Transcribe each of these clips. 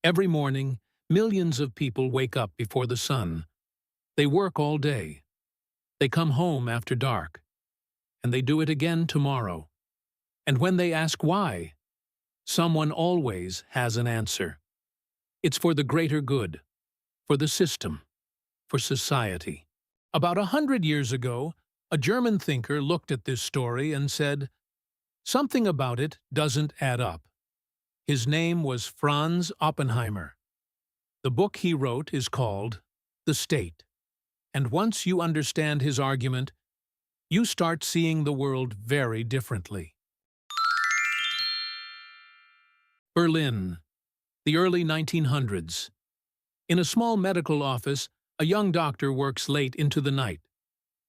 Every morning, millions of people wake up before the sun. They work all day. They come home after dark. And they do it again tomorrow. And when they ask why, someone always has an answer. It's for the greater good, for the system, for society. About 100 years ago, a German thinker looked at this story and said, "Something about it doesn't add up." His name was Franz Oppenheimer. The book he wrote is called The State. And once you understand his argument, you start seeing the world very differently. Berlin, the early 1900s. In a small medical office, a young doctor works late into the night.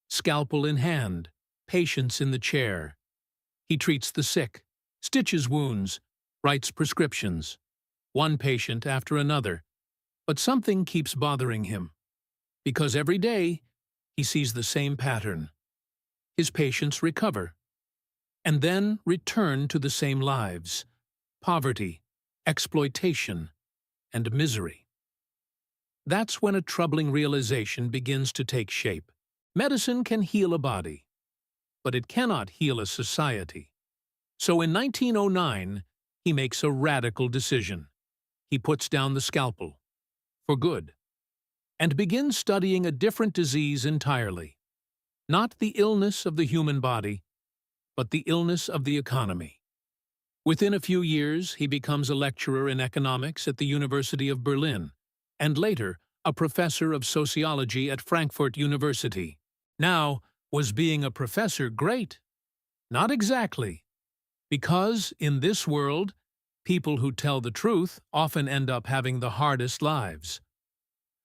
Scalpel in hand, patients in the chair. He treats the sick, stitches wounds, writes prescriptions. One patient after another. But something keeps bothering him. Because every day, he sees the same pattern. His patients recover. And then return to the same lives. Poverty, exploitation, and misery. That's when a troubling realization begins to take shape. Medicine can heal a body, but it cannot heal a society. So in 1909, he makes a radical decision. He puts down the scalpel, for good, and begins studying a different disease entirely. Not the illness of the human body, but the illness of the economy. Within a few years, he becomes a lecturer in economics at the University of Berlin, and later a professor of sociology at Frankfurt University. Now, was being a professor great? Not exactly. Because, in this world, people who tell the truth often end up having the hardest lives.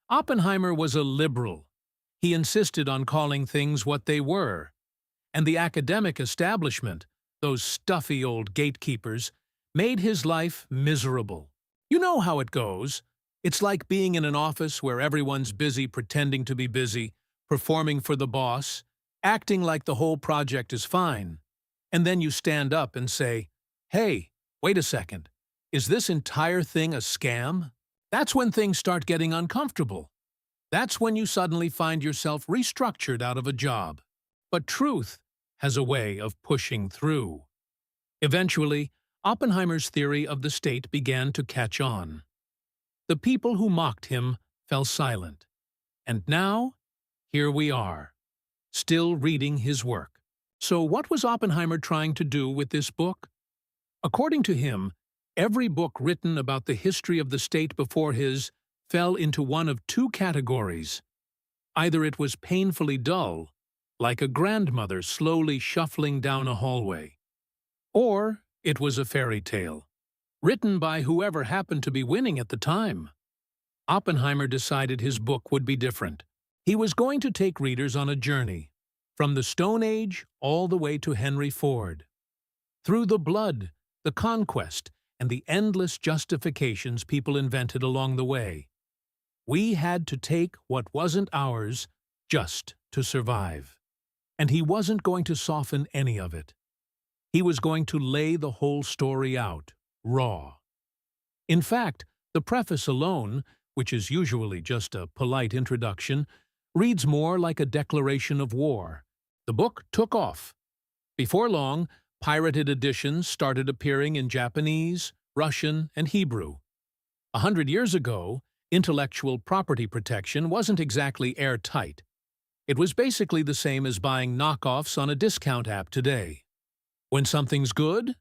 Oppenheimer was a liberal. He insisted on calling things what they were. And the academic establishment, those stuffy old gatekeepers, made his life miserable. You know how it goes. It's like being in an office where everyone's busy pretending to be busy, performing for the boss, acting like the whole project is fine. And then you stand up and say, "Hey, wait a second. Is this entire thing a scam?" That's when things start getting uncomfortable. That's when you suddenly find yourself restructured out of a job. But truth has a way of pushing through. Eventually, Oppenheimer's theory of the state began to catch on. The people who mocked him fell silent. And now, here we are, still reading his work. So what was Oppenheimer trying to do with this book? According to him, every book written about the history of the state before his fell into one of two categories. Either it was painfully dull, like a grandmother slowly shuffling down a hallway, or it was a fairy tale, written by whoever happened to be winning at the time. Oppenheimer decided his book would be different. He was going to take readers on a journey, from the Stone Age all the way to Henry Ford. Through the blood, the conquest, and the endless justifications people invented along the way. We had to take what wasn't ours just to survive. And he wasn't going to soften any of it. He was going to lay the whole story out, raw. In fact, the preface alone, which is usually just a polite introduction, reads more like a declaration of war. The book took off. Before long, pirated editions started appearing in Japanese, Russian, and Hebrew. 100 years ago, intellectual property protection wasn't exactly airtight. It was basically the same as buying knockoffs on a discount app today. When something's good,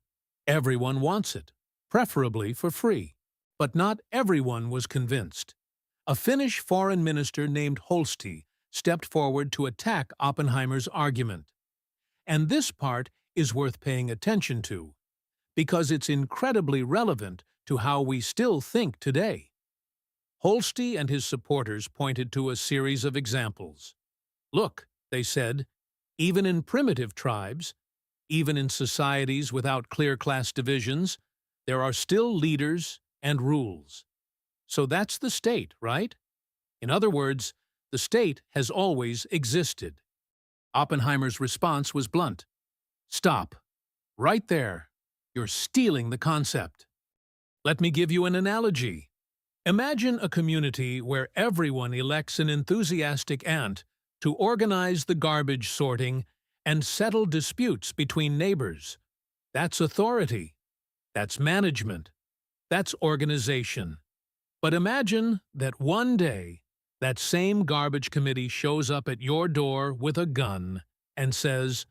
everyone wants it, preferably for free. But not everyone was convinced. A Finnish foreign minister named Holsti stepped forward to attack Oppenheimer's argument. And this part is worth paying attention to, because it's incredibly relevant to how we still think today. Holsti and his supporters pointed to a series of examples. Look, they said, even in primitive tribes, even in societies without clear class divisions, there are still leaders and rules. So that's the state, right? In other words, the state has always existed. Oppenheimer's response was blunt. Stop. Right there. You're stealing the concept. Let me give you an analogy. Imagine a community where everyone elects an enthusiastic ant to organize the garbage sorting and settle disputes between neighbors. That's authority. That's management. That's organization. But imagine that one day, that same garbage committee shows up at your door with a gun and says,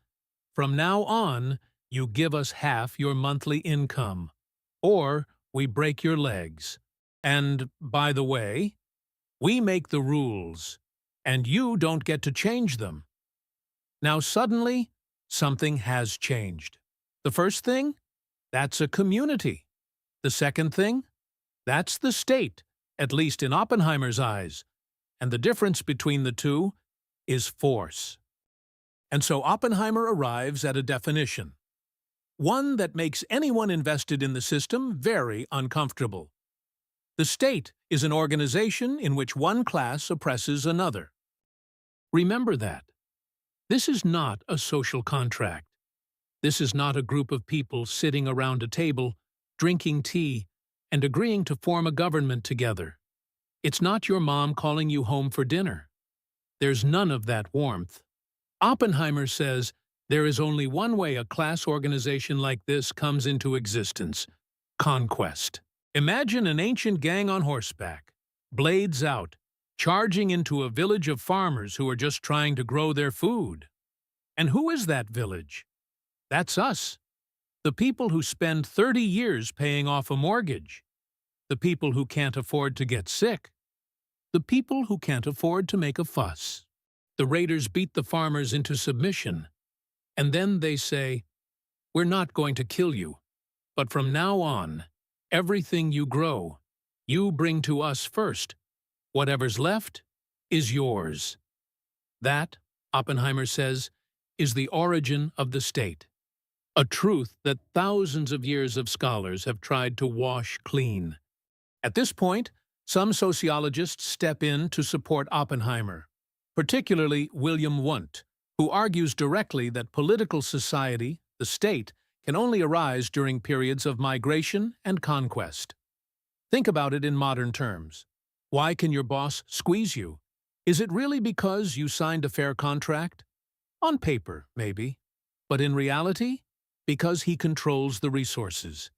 "From now on, you give us half your monthly income, or we break your legs. And, by the way, we make the rules, and you don't get to change them." Now suddenly, something has changed. The first thing? That's a community. The second thing? That's the state, at least in Oppenheimer's eyes. And the difference between the two is force. And so Oppenheimer arrives at a definition. One that makes anyone invested in the system very uncomfortable. The state is an organization in which one class oppresses another. Remember that. This is not a social contract. This is not a group of people sitting around a table, drinking tea, and agreeing to form a government together. It's not your mom calling you home for dinner. There's none of that warmth. Oppenheimer says there is only one way a class organization like this comes into existence: conquest. Imagine an ancient gang on horseback, blades out, charging into a village of farmers who are just trying to grow their food. And who is that village? That's us. The people who spend 30 years paying off a mortgage. The people who can't afford to get sick. The people who can't afford to make a fuss. The raiders beat the farmers into submission. And then they say, "We're not going to kill you, but from now on, everything you grow, you bring to us first. Whatever's left is yours." That, Oppenheimer says, is the origin of the state. A truth that thousands of years of scholars have tried to wash clean. At this point, some sociologists step in to support Oppenheimer, particularly William Wundt, who argues directly that political society, the state, can only arise during periods of migration and conquest. Think about it in modern terms. Why can your boss squeeze you? Is it really because you signed a fair contract? On paper, maybe. But in reality, because he controls the resources.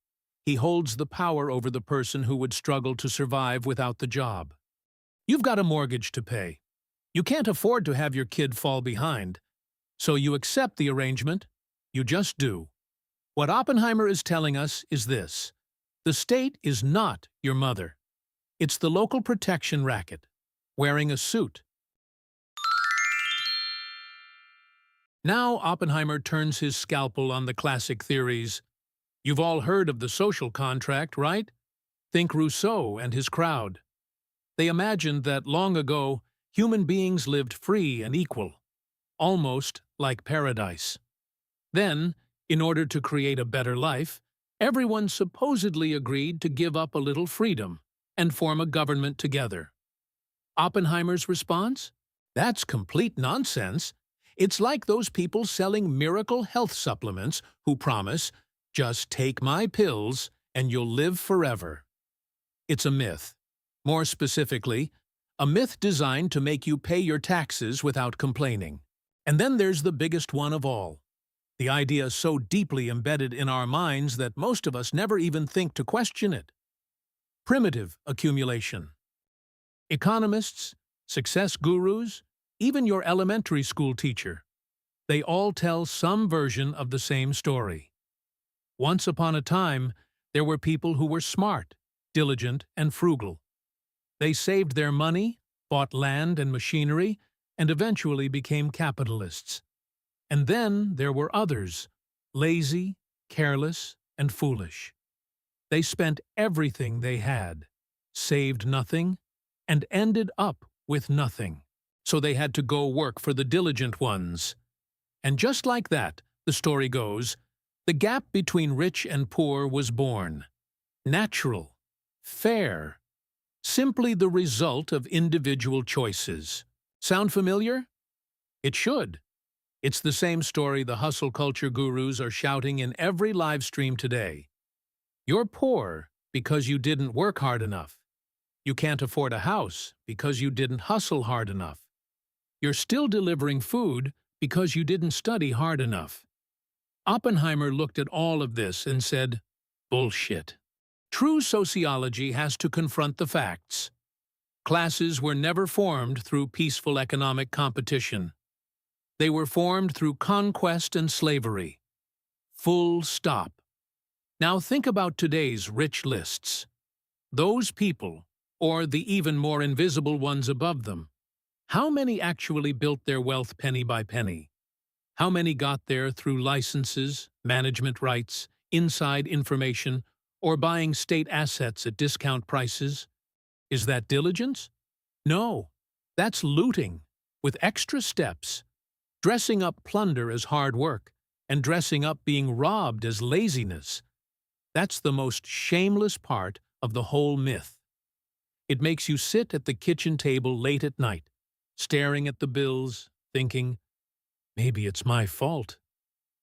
He holds the power over the person who would struggle to survive without the job. You've got a mortgage to pay. You can't afford to have your kid fall behind. So you accept the arrangement. You just do. What Oppenheimer is telling us is this: the state is not your mother. It's the local protection racket, wearing a suit. Now Oppenheimer turns his scalpel on the classic theories. You've all heard of the social contract, right? Think Rousseau and his crowd. They imagined that long ago, human beings lived free and equal, almost like paradise. Then, in order to create a better life, everyone supposedly agreed to give up a little freedom and form a government together. Oppenheimer's response? That's complete nonsense. It's like those people selling miracle health supplements who promise, "Just take my pills and you'll live forever." It's a myth. More specifically, a myth designed to make you pay your taxes without complaining. And then there's the biggest one of all. The idea so deeply embedded in our minds that most of us never even think to question it. Primitive accumulation. Economists, success gurus, even your elementary school teacher, they all tell some version of the same story. Once upon a time, there were people who were smart, diligent, and frugal. They saved their money, bought land and machinery, and eventually became capitalists. And then there were others, lazy, careless, and foolish. They spent everything they had, saved nothing, and ended up with nothing. So they had to go work for the diligent ones. And just like that, the story goes, the gap between rich and poor was born. Natural, fair, simply the result of individual choices. Sound familiar? It should. It's the same story the hustle culture gurus are shouting in every live stream today. You're poor because you didn't work hard enough. You can't afford a house because you didn't hustle hard enough. You're still delivering food because you didn't study hard enough. Oppenheimer looked at all of this and said, "Bullshit." True sociology has to confront the facts. Classes were never formed through peaceful economic competition. They were formed through conquest and slavery. Full stop. Now think about today's rich lists. Those people, or the even more invisible ones above them, how many actually built their wealth penny by penny? How many got there through licenses, management rights, inside information, or buying state assets at discount prices? Is that diligence? No, that's looting, with extra steps. Dressing up plunder as hard work, and dressing up being robbed as laziness. That's the most shameless part of the whole myth. It makes you sit at the kitchen table late at night, staring at the bills, thinking, maybe it's my fault.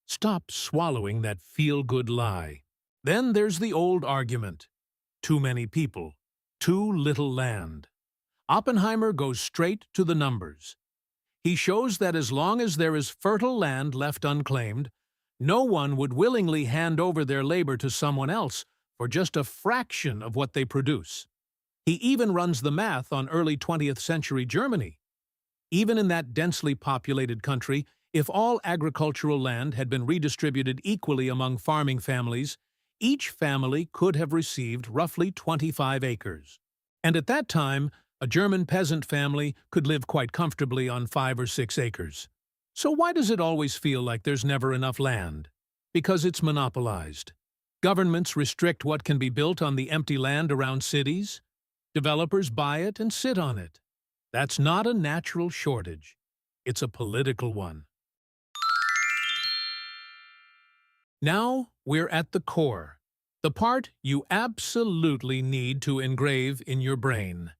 Stop swallowing that feel-good lie. Then there's the old argument. Too many people, too little land. Oppenheimer goes straight to the numbers. He shows that as long as there is fertile land left unclaimed, no one would willingly hand over their labor to someone else for just a fraction of what they produce. He even runs the math on early 20th century Germany. Even in that densely populated country, if all agricultural land had been redistributed equally among farming families, each family could have received roughly 25 acres. And at that time, a German peasant family could live quite comfortably on 5 or 6 acres. So why does it always feel like there's never enough land? Because it's monopolized. Governments restrict what can be built on the empty land around cities. Developers buy it and sit on it. That's not a natural shortage. It's a political one. Now we're at the core, the part you absolutely need to engrave in your brain.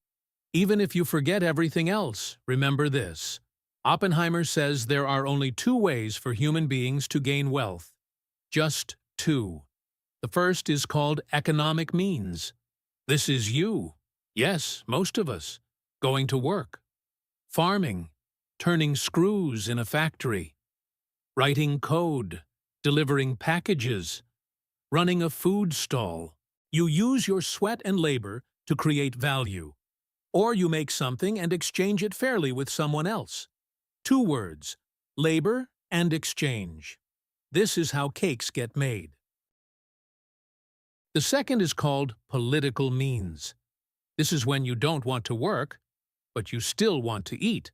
Even if you forget everything else, remember this. Oppenheimer says there are only 2 ways for human beings to gain wealth. Just 2. The first is called economic means. This is you. Yes, most of us. Going to work. Farming. Turning screws in a factory. Writing code. Delivering packages. Running a food stall. You use your sweat and labor to create value. Or you make something and exchange it fairly with someone else. 2 words, labor and exchange. This is how cakes get made. The second is called political means. This is when you don't want to work, but you still want to eat,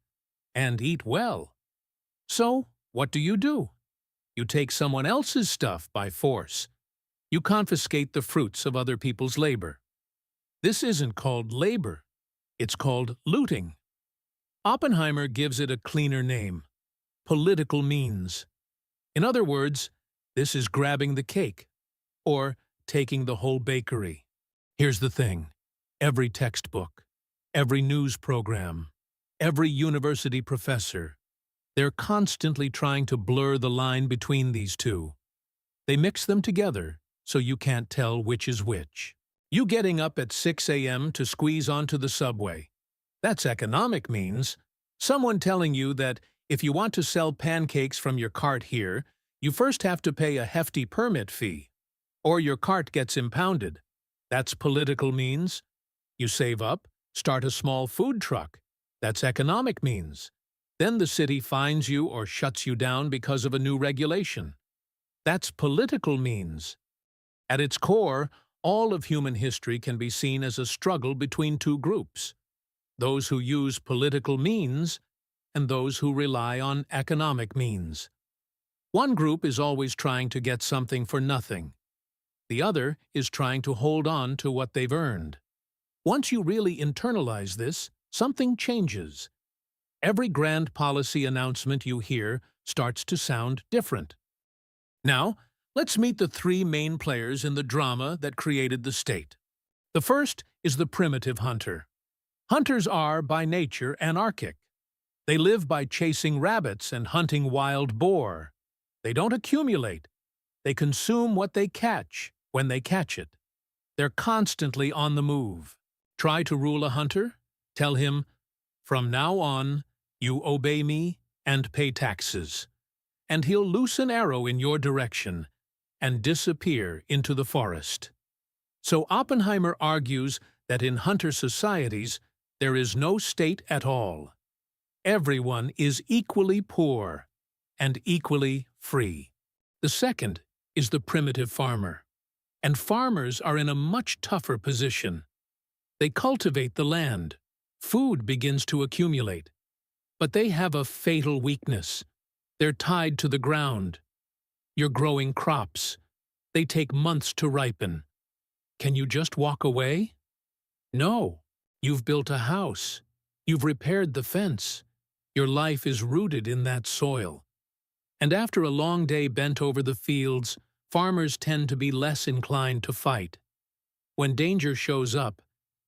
and eat well. So, what do? You take someone else's stuff by force. You confiscate the fruits of other people's labor. This isn't called labor. It's called looting. Oppenheimer gives it a cleaner name, political means. In other words, this is grabbing the cake, or taking the whole bakery. Here's the thing. Every textbook, every news program, every university professor, they're constantly trying to blur the line between these two. They mix them together so you can't tell which is which. You getting up at 6 a.m. to squeeze onto the subway. That's economic means. Someone telling you that if you want to sell pancakes from your cart here, you first have to pay a hefty permit fee, or your cart gets impounded. That's political means. You save up, start a small food truck. That's economic means. Then the city fines you or shuts you down because of a new regulation. That's political means. At its core, all of human history can be seen as a struggle between 2 groups. Those who use political means and those who rely on economic means. One group is always trying to get something for nothing. The other is trying to hold on to what they've earned. Once you really internalize this, something changes. Every grand policy announcement you hear starts to sound different. Now, let's meet the 3 main players in the drama that created the state. The first is the primitive hunter. Hunters are, by nature, anarchic. They live by chasing rabbits and hunting wild boar. They don't accumulate. They consume what they catch when they catch it. They're constantly on the move. Try to rule a hunter? Tell him, "From now on, you obey me and pay taxes." And he'll loose an arrow in your direction and disappear into the forest. So Oppenheimer argues that in hunter societies, there is no state at all. Everyone is equally poor and equally free. The second is the primitive farmer. And farmers are in a much tougher position. They cultivate the land. Food begins to accumulate. But they have a fatal weakness. They're tied to the ground. You're growing crops. They take months to ripen. Can you just walk away? No. You've built a house. You've repaired the fence. Your life is rooted in that soil. And after a long day bent over the fields, farmers tend to be less inclined to fight. When danger shows up,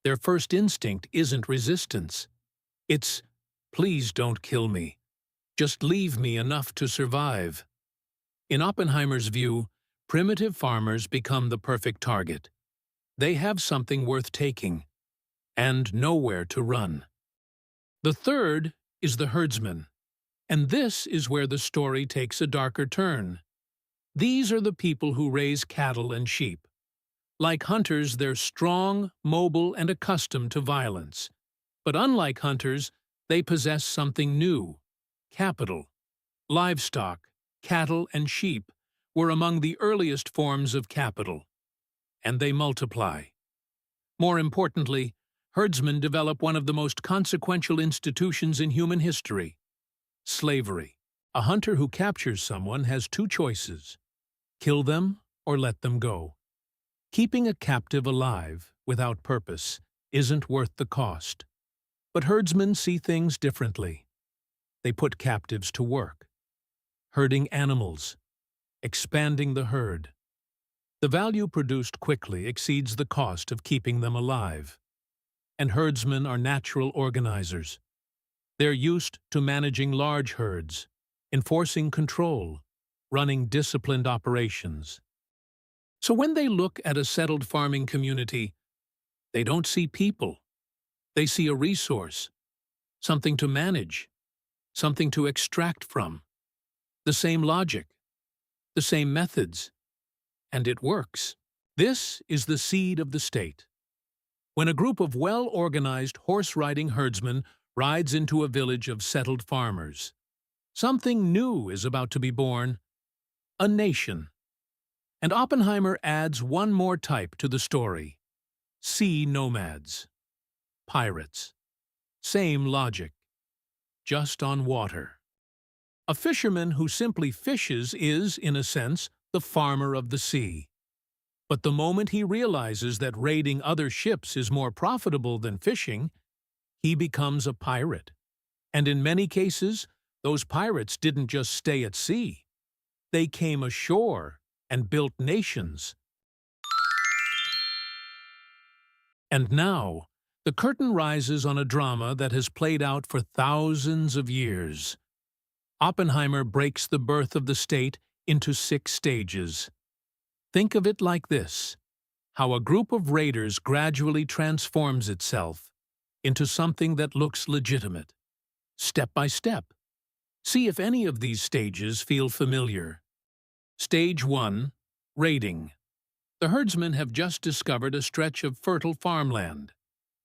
their first instinct isn't resistance. It's, "Please don't kill me. Just leave me enough to survive." In Oppenheimer's view, primitive farmers become the perfect target. They have something worth taking, and nowhere to run. The third is the herdsman, and this is where the story takes a darker turn. These are the people who raise cattle and sheep. Like hunters, they're strong, mobile, and accustomed to violence. But unlike hunters, they possess something new: capital. Livestock, cattle, and sheep were among the earliest forms of capital, and they multiply. More importantly, herdsmen develop one of the most consequential institutions in human history: slavery. A hunter who captures someone has two choices: kill them or let them go. Keeping a captive alive, without purpose, isn't worth the cost. But herdsmen see things differently. They put captives to work, herding animals, expanding the herd. The value produced quickly exceeds the cost of keeping them alive. And herdsmen are natural organizers. They're used to managing large herds, enforcing control, running disciplined operations. So when they look at a settled farming community, they don't see people. They see a resource, something to manage, something to extract from. The same logic, the same methods, and it works. This is the seed of the state. When a group of well-organized horse-riding herdsmen rides into a village of settled farmers, something new is about to be born: a nation. And Oppenheimer adds one more type to the story: sea nomads. Pirates. Same logic, just on water. A fisherman who simply fishes is, in a sense, the farmer of the sea. But the moment he realizes that raiding other ships is more profitable than fishing, he becomes a pirate. And in many cases, those pirates didn't just stay at sea. They came ashore and built nations. And now, the curtain rises on a drama that has played out for thousands of years. Oppenheimer breaks the birth of the state into 6 stages. Think of it like this: how a group of raiders gradually transforms itself into something that looks legitimate, step by step. See if any of these stages feel familiar. Stage 1. Raiding. The herdsmen have just discovered a stretch of fertile farmland.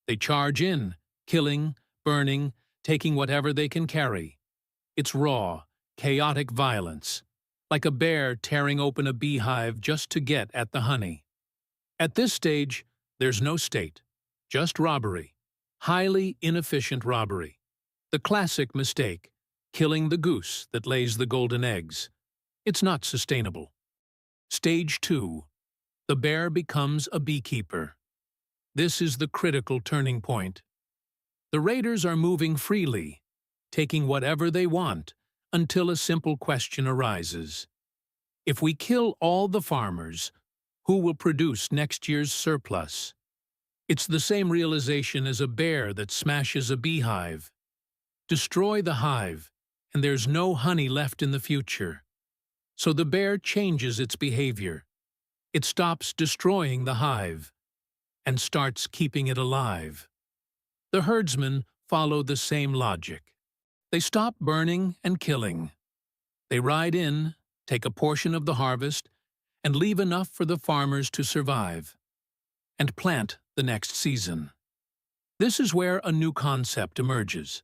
They charge in, killing, burning, taking whatever they can carry. It's raw, chaotic violence, like a bear tearing open a beehive just to get at the honey. At this stage, there's no state, just robbery. Highly inefficient robbery. The classic mistake: killing the goose that lays the golden eggs. It's not sustainable. Stage 2. The bear becomes a beekeeper. This is the critical turning point. The raiders are moving freely, taking whatever they want, until a simple question arises. If we kill all the farmers, who will produce next year's surplus? It's the same realization as a bear that smashes a beehive. Destroy the hive, and there's no honey left in the future. So the bear changes its behavior. It stops destroying the hive. and starts keeping it alive. The herdsmen follow the same logic. They stop burning and killing. They ride in, take a portion of the harvest, and leave enough for the farmers to survive, and plant the next season. This is where a new concept emerges: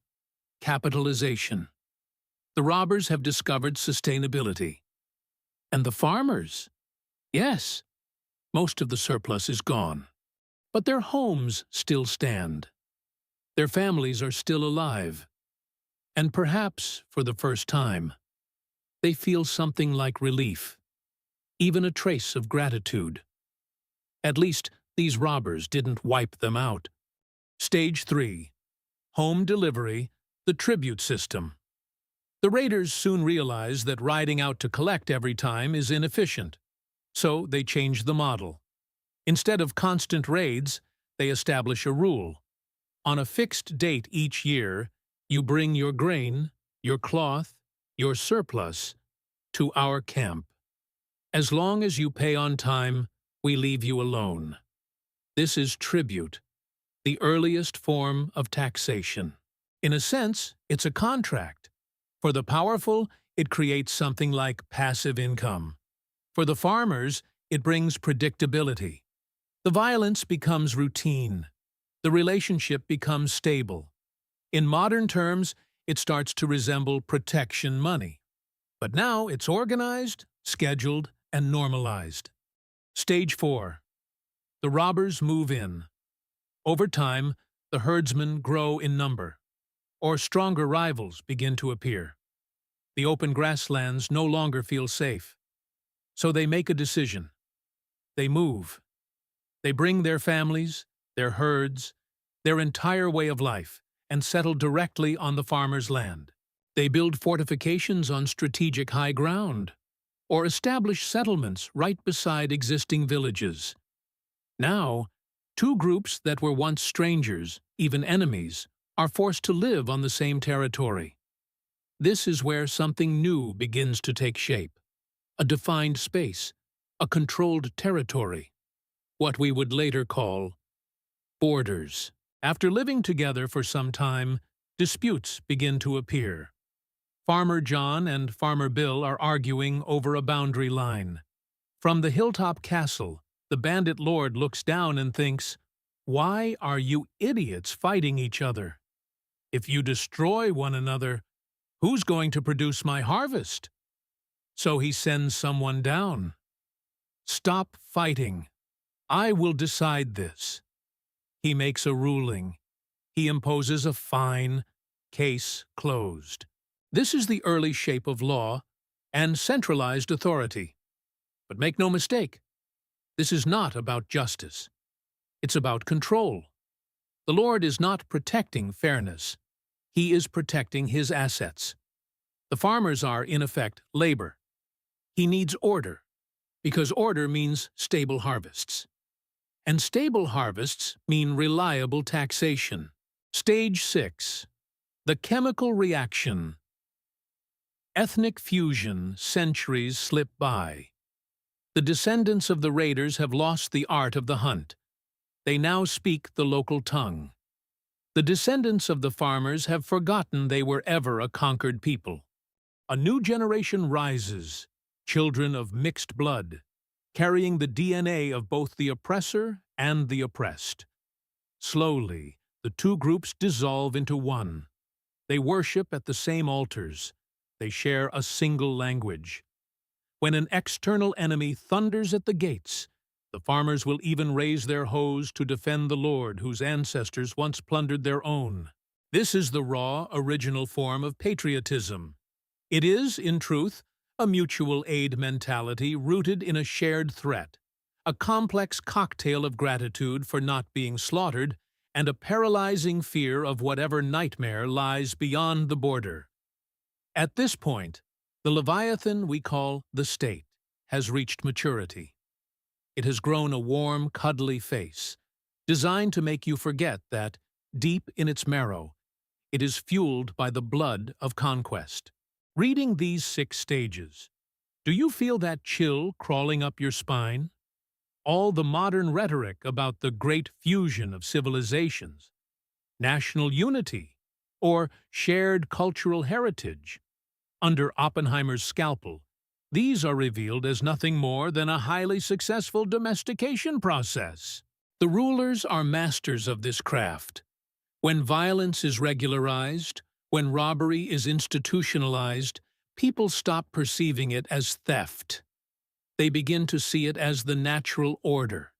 capitalization. The robbers have discovered sustainability. And the farmers? Yes, most of the surplus is gone. But their homes still stand. Their families are still alive. And perhaps, for the first time, they feel something like relief, even a trace of gratitude. At least, these robbers didn't wipe them out. Stage 3. Home delivery, the tribute system. The raiders soon realize that riding out to collect every time is inefficient, so they change the model. Instead of constant raids, they establish a rule. On a fixed date each year, you bring your grain, your cloth, your surplus to our camp. As long as you pay on time, we leave you alone. This is tribute, the earliest form of taxation. In a sense, it's a contract. For the powerful, it creates something like passive income. For the farmers, it brings predictability. The violence becomes routine. The relationship becomes stable. In modern terms, it starts to resemble protection money. But now it's organized, scheduled, and normalized. Stage 4. The robbers move in. Over time, the herdsmen grow in number, or stronger rivals begin to appear. The open grasslands no longer feel safe. So they make a decision. They move. They bring their families, their herds, their entire way of life, and settle directly on the farmer's land. They build fortifications on strategic high ground, or establish settlements right beside existing villages. Now, two groups that were once strangers, even enemies, are forced to live on the same territory. This is where something new begins to take shape. A defined space, a controlled territory, what we would later call borders. After living together for some time, disputes begin to appear. Farmer John and Farmer Bill are arguing over a boundary line. From the hilltop castle, the bandit lord looks down and thinks, "Why are you idiots fighting each other? If you destroy one another, who's going to produce my harvest?" So he sends someone down. "Stop fighting. I will decide this." He makes a ruling. He imposes a fine. Case closed. This is the early shape of law and centralized authority. But make no mistake, this is not about justice. It's about control. The Lord is not protecting fairness. He is protecting his assets. The farmers are, in effect, labor. He needs order, because order means stable harvests. And stable harvests mean reliable taxation. Stage 6. The chemical reaction. Ethnic fusion, centuries slip by. The descendants of the raiders have lost the art of the hunt. They now speak the local tongue. The descendants of the farmers have forgotten they were ever a conquered people. A new generation rises, children of mixed blood, carrying the DNA of both the oppressor and the oppressed. Slowly, the two groups dissolve into one. They worship at the same altars. They share a single language. When an external enemy thunders at the gates, the farmers will even raise their hoes to defend the Lord whose ancestors once plundered their own. This is the raw, original form of patriotism. It is, in truth, a mutual aid mentality rooted in a shared threat, a complex cocktail of gratitude for not being slaughtered, and a paralyzing fear of whatever nightmare lies beyond the border. At this point, the Leviathan we call the state has reached maturity. It has grown a warm, cuddly face, designed to make you forget that, deep in its marrow, it is fueled by the blood of conquest. Reading these 6 stages, do you feel that chill crawling up your spine? all the modern rhetoric about the great fusion of civilizations, national unity, or shared cultural heritage. Under Oppenheimer's scalpel, these are revealed as nothing more than a highly successful domestication process. The rulers are masters of this craft. When violence is regularized, when robbery is institutionalized, people stop perceiving it as theft. They begin to see it as the natural order.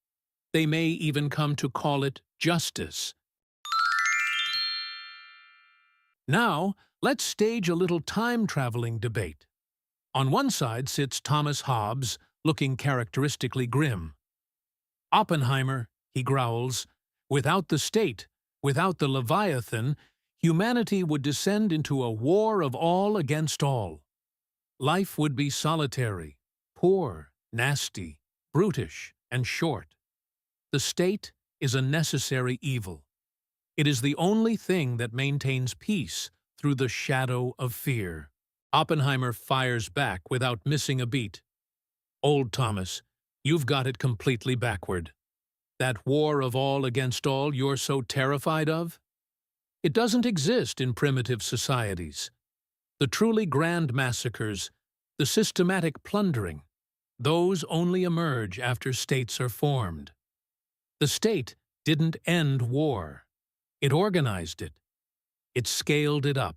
They may even come to call it justice. Now, let's stage a little time-traveling debate. On one side sits Thomas Hobbes, looking characteristically grim. Oppenheimer, he growls, without the state, without the Leviathan, humanity would descend into a war of all against all. Life would be solitary, poor, nasty, brutish, and short. The state is a necessary evil. It is the only thing that maintains peace through the shadow of fear. Oppenheimer fires back without missing a beat. Old Thomas, you've got it completely backward. That war of all against all you're so terrified of? It doesn't exist in primitive societies. The truly grand massacres, the systematic plundering, those only emerge after states are formed. The state didn't end war. It organized it. It scaled it up.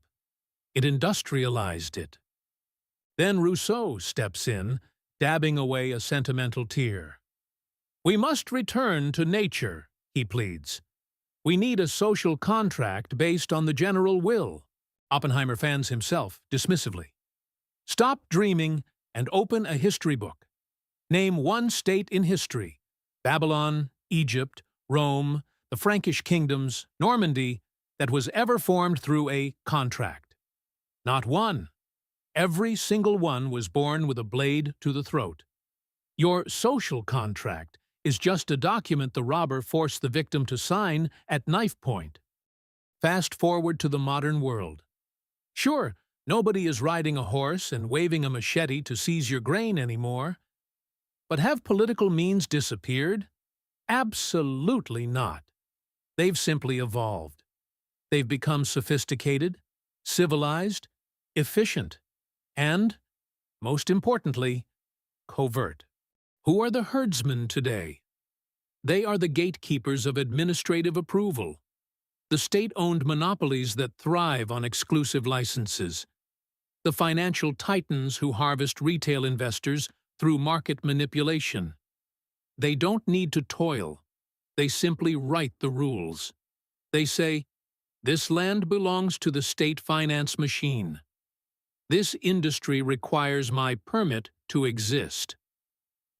It industrialized it. Then Rousseau steps in, dabbing away a sentimental tear. We must return to nature, he pleads. We need a social contract based on the general will. Oppenheimer fans himself dismissively. Stop dreaming and open a history book. Name one state in history: Babylon, Egypt, Rome, the Frankish kingdoms, Normandy, that was ever formed through a contract. Not one. Every single one was born with a blade to the throat. Your social contract is just a document the robber forced the victim to sign at knife point. Fast forward to the modern world. Sure, nobody is riding a horse and waving a machete to seize your grain anymore. But have political means disappeared? Absolutely not. They've simply evolved. They've become sophisticated, civilized, efficient, and, most importantly, covert. Who are the herdsmen today? They are the gatekeepers of administrative approval, the state-owned monopolies that thrive on exclusive licenses, the financial titans who harvest retail investors through market manipulation. They don't need to toil. They simply write the rules. They say, this land belongs to the state finance machine. This industry requires my permit to exist.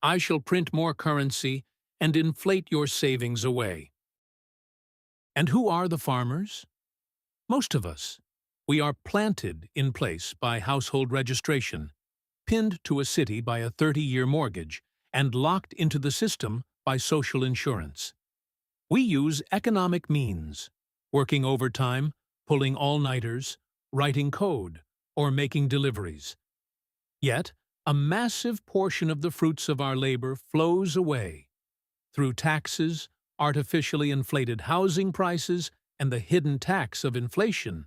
I shall print more currency and inflate your savings away. And who are the farmers? Most of us. We are planted in place by household registration, pinned to a city by a 30-year mortgage, and locked into the system by social insurance. We use economic means, working overtime, pulling all-nighters, writing code, or making deliveries. Yet, a massive portion of the fruits of our labor flows away through taxes, artificially inflated housing prices, and the hidden tax of inflation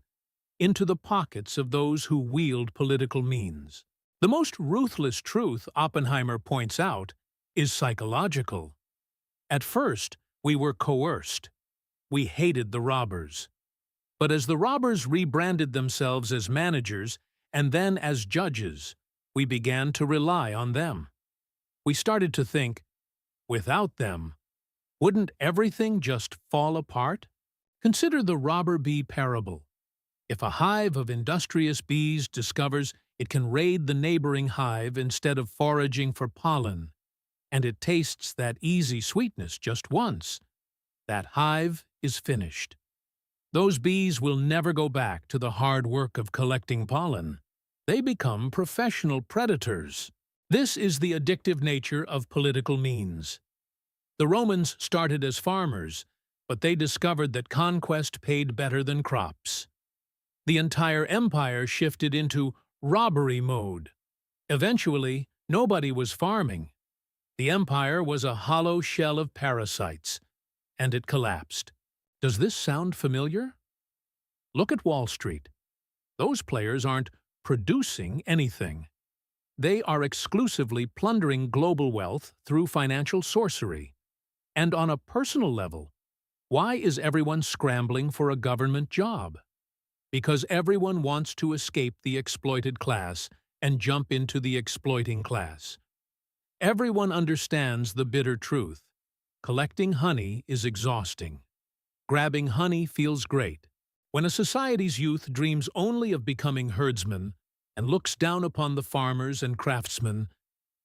into the pockets of those who wield political means. The most ruthless truth Oppenheimer points out is psychological. At first, we were coerced. We hated the robbers. But as the robbers rebranded themselves as managers and then as judges, we began to rely on them. We started to think, without them, wouldn't everything just fall apart? Consider the robber bee parable. If a hive of industrious bees discovers it can raid the neighboring hive instead of foraging for pollen, and it tastes that easy sweetness just once, that hive is finished. Those bees will never go back to the hard work of collecting pollen. They become professional predators. This is the addictive nature of political means. The Romans started as farmers, but they discovered that conquest paid better than crops. The entire empire shifted into robbery mode. Eventually, nobody was farming. The empire was a hollow shell of parasites, and it collapsed. Does this sound familiar? Look at Wall Street. Those players aren't producing anything. They are exclusively plundering global wealth through financial sorcery. And on a personal level, why is everyone scrambling for a government job? Because everyone wants to escape the exploited class and jump into the exploiting class. Everyone understands the bitter truth. Collecting honey is exhausting. Grabbing honey feels great. When a society's youth dreams only of becoming herdsmen and looks down upon the farmers and craftsmen,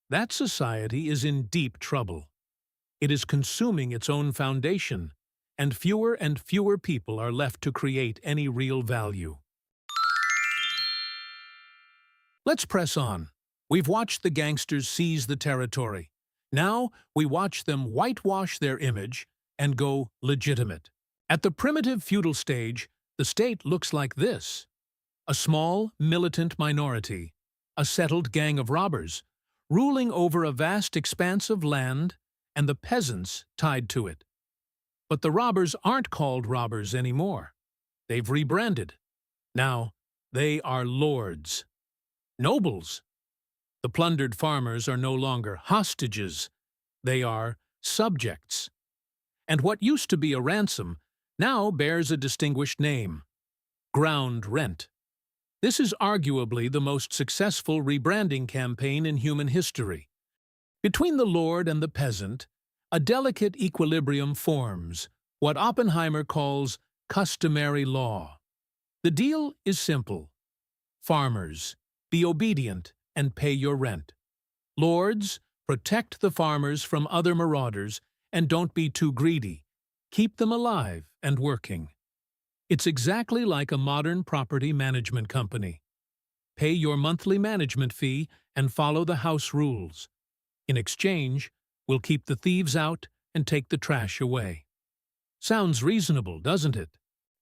that society is in deep trouble. It is consuming its own foundation, and fewer people are left to create any real value. Let's press on. We've watched the gangsters seize the territory. Now we watch them whitewash their image and go legitimate. At the primitive feudal stage, the state looks like this: a small, militant minority, a settled gang of robbers, ruling over a vast expanse of land, and the peasants tied to it. But the robbers aren't called robbers anymore. They've rebranded. Now, they are lords. Nobles. The plundered farmers are no longer hostages. They are subjects. And what used to be a ransom now bears a distinguished name: ground rent. This is arguably the most successful rebranding campaign in human history. Between the lord and the peasant, a delicate equilibrium forms, what Oppenheimer calls customary law. The deal is simple. Farmers, be obedient and pay your rent. Lords, protect the farmers from other marauders and don't be too greedy. Keep them alive and working. It's exactly like a modern property management company. Pay your monthly management fee and follow the house rules. In exchange, we'll keep the thieves out and take the trash away. Sounds reasonable, doesn't it?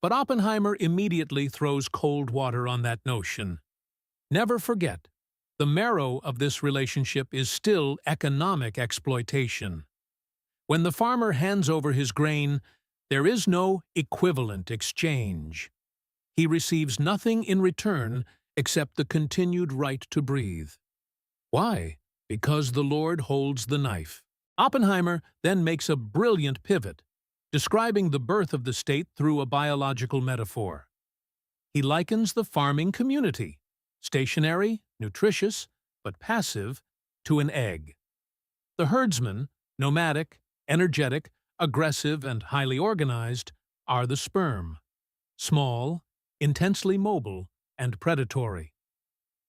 But Oppenheimer immediately throws cold water on that notion. Never forget, the marrow of this relationship is still economic exploitation. When the farmer hands over his grain, there is no equivalent exchange. He receives nothing in return except the continued right to breathe. Why? Because the Lord holds the knife. Oppenheimer then makes a brilliant pivot, describing the birth of the state through a biological metaphor. He likens the farming community, stationary, nutritious, but passive, to an egg. The herdsmen, nomadic, energetic, aggressive, and highly organized, are the sperm, small, intensely mobile, and predatory.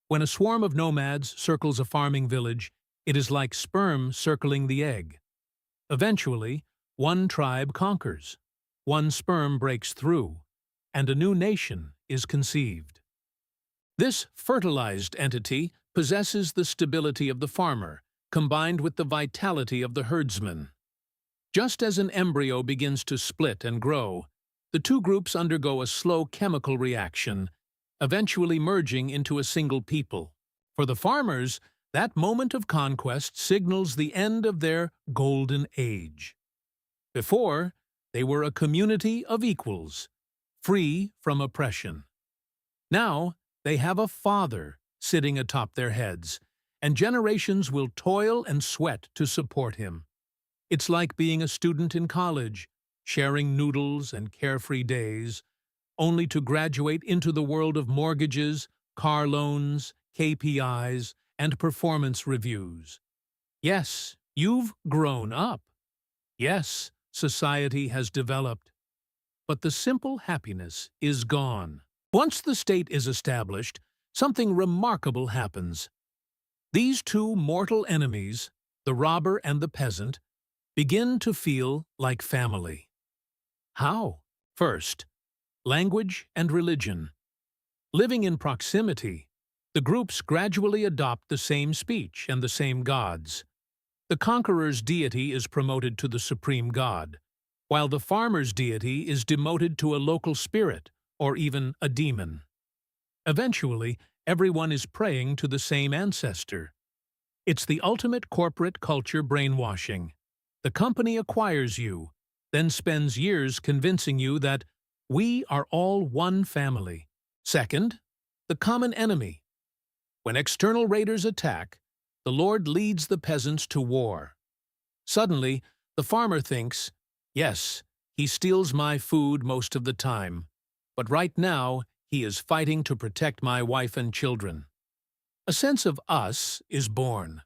When a swarm of nomads circles a farming village, it is like sperm circling the egg. Eventually, one tribe conquers, one sperm breaks through, and a new nation is conceived. This fertilized entity possesses the stability of the farmer, combined with the vitality of the herdsman. Just as an embryo begins to split and grow, the two groups undergo a slow chemical reaction, eventually merging into a single people. For the farmers, that moment of conquest signals the end of their golden age. Before, they were a community of equals, free from oppression. Now, they have a father sitting atop their heads, and generations will toil and sweat to support him. It's like being a student in college, sharing noodles and carefree days, only to graduate into the world of mortgages, car loans, KPIs, and performance reviews. Yes, you've grown up. Yes, society has developed. But the simple happiness is gone. Once the state is established, something remarkable happens. These two mortal enemies, the robber and the peasant, begin to feel like family. How? First, language and religion. Living in proximity, the groups gradually adopt the same speech and the same gods. The conqueror's deity is promoted to the supreme god, while the farmer's deity is demoted to a local spirit or even a demon. Eventually, everyone is praying to the same ancestor. It's the ultimate corporate culture brainwashing. The company acquires you, then spends years convincing you that we are all one family. Second, the common enemy. When external raiders attack, the Lord leads the peasants to war. Suddenly, the farmer thinks, yes, he steals my food most of the time, but right now he is fighting to protect my wife and children. A sense of us is born.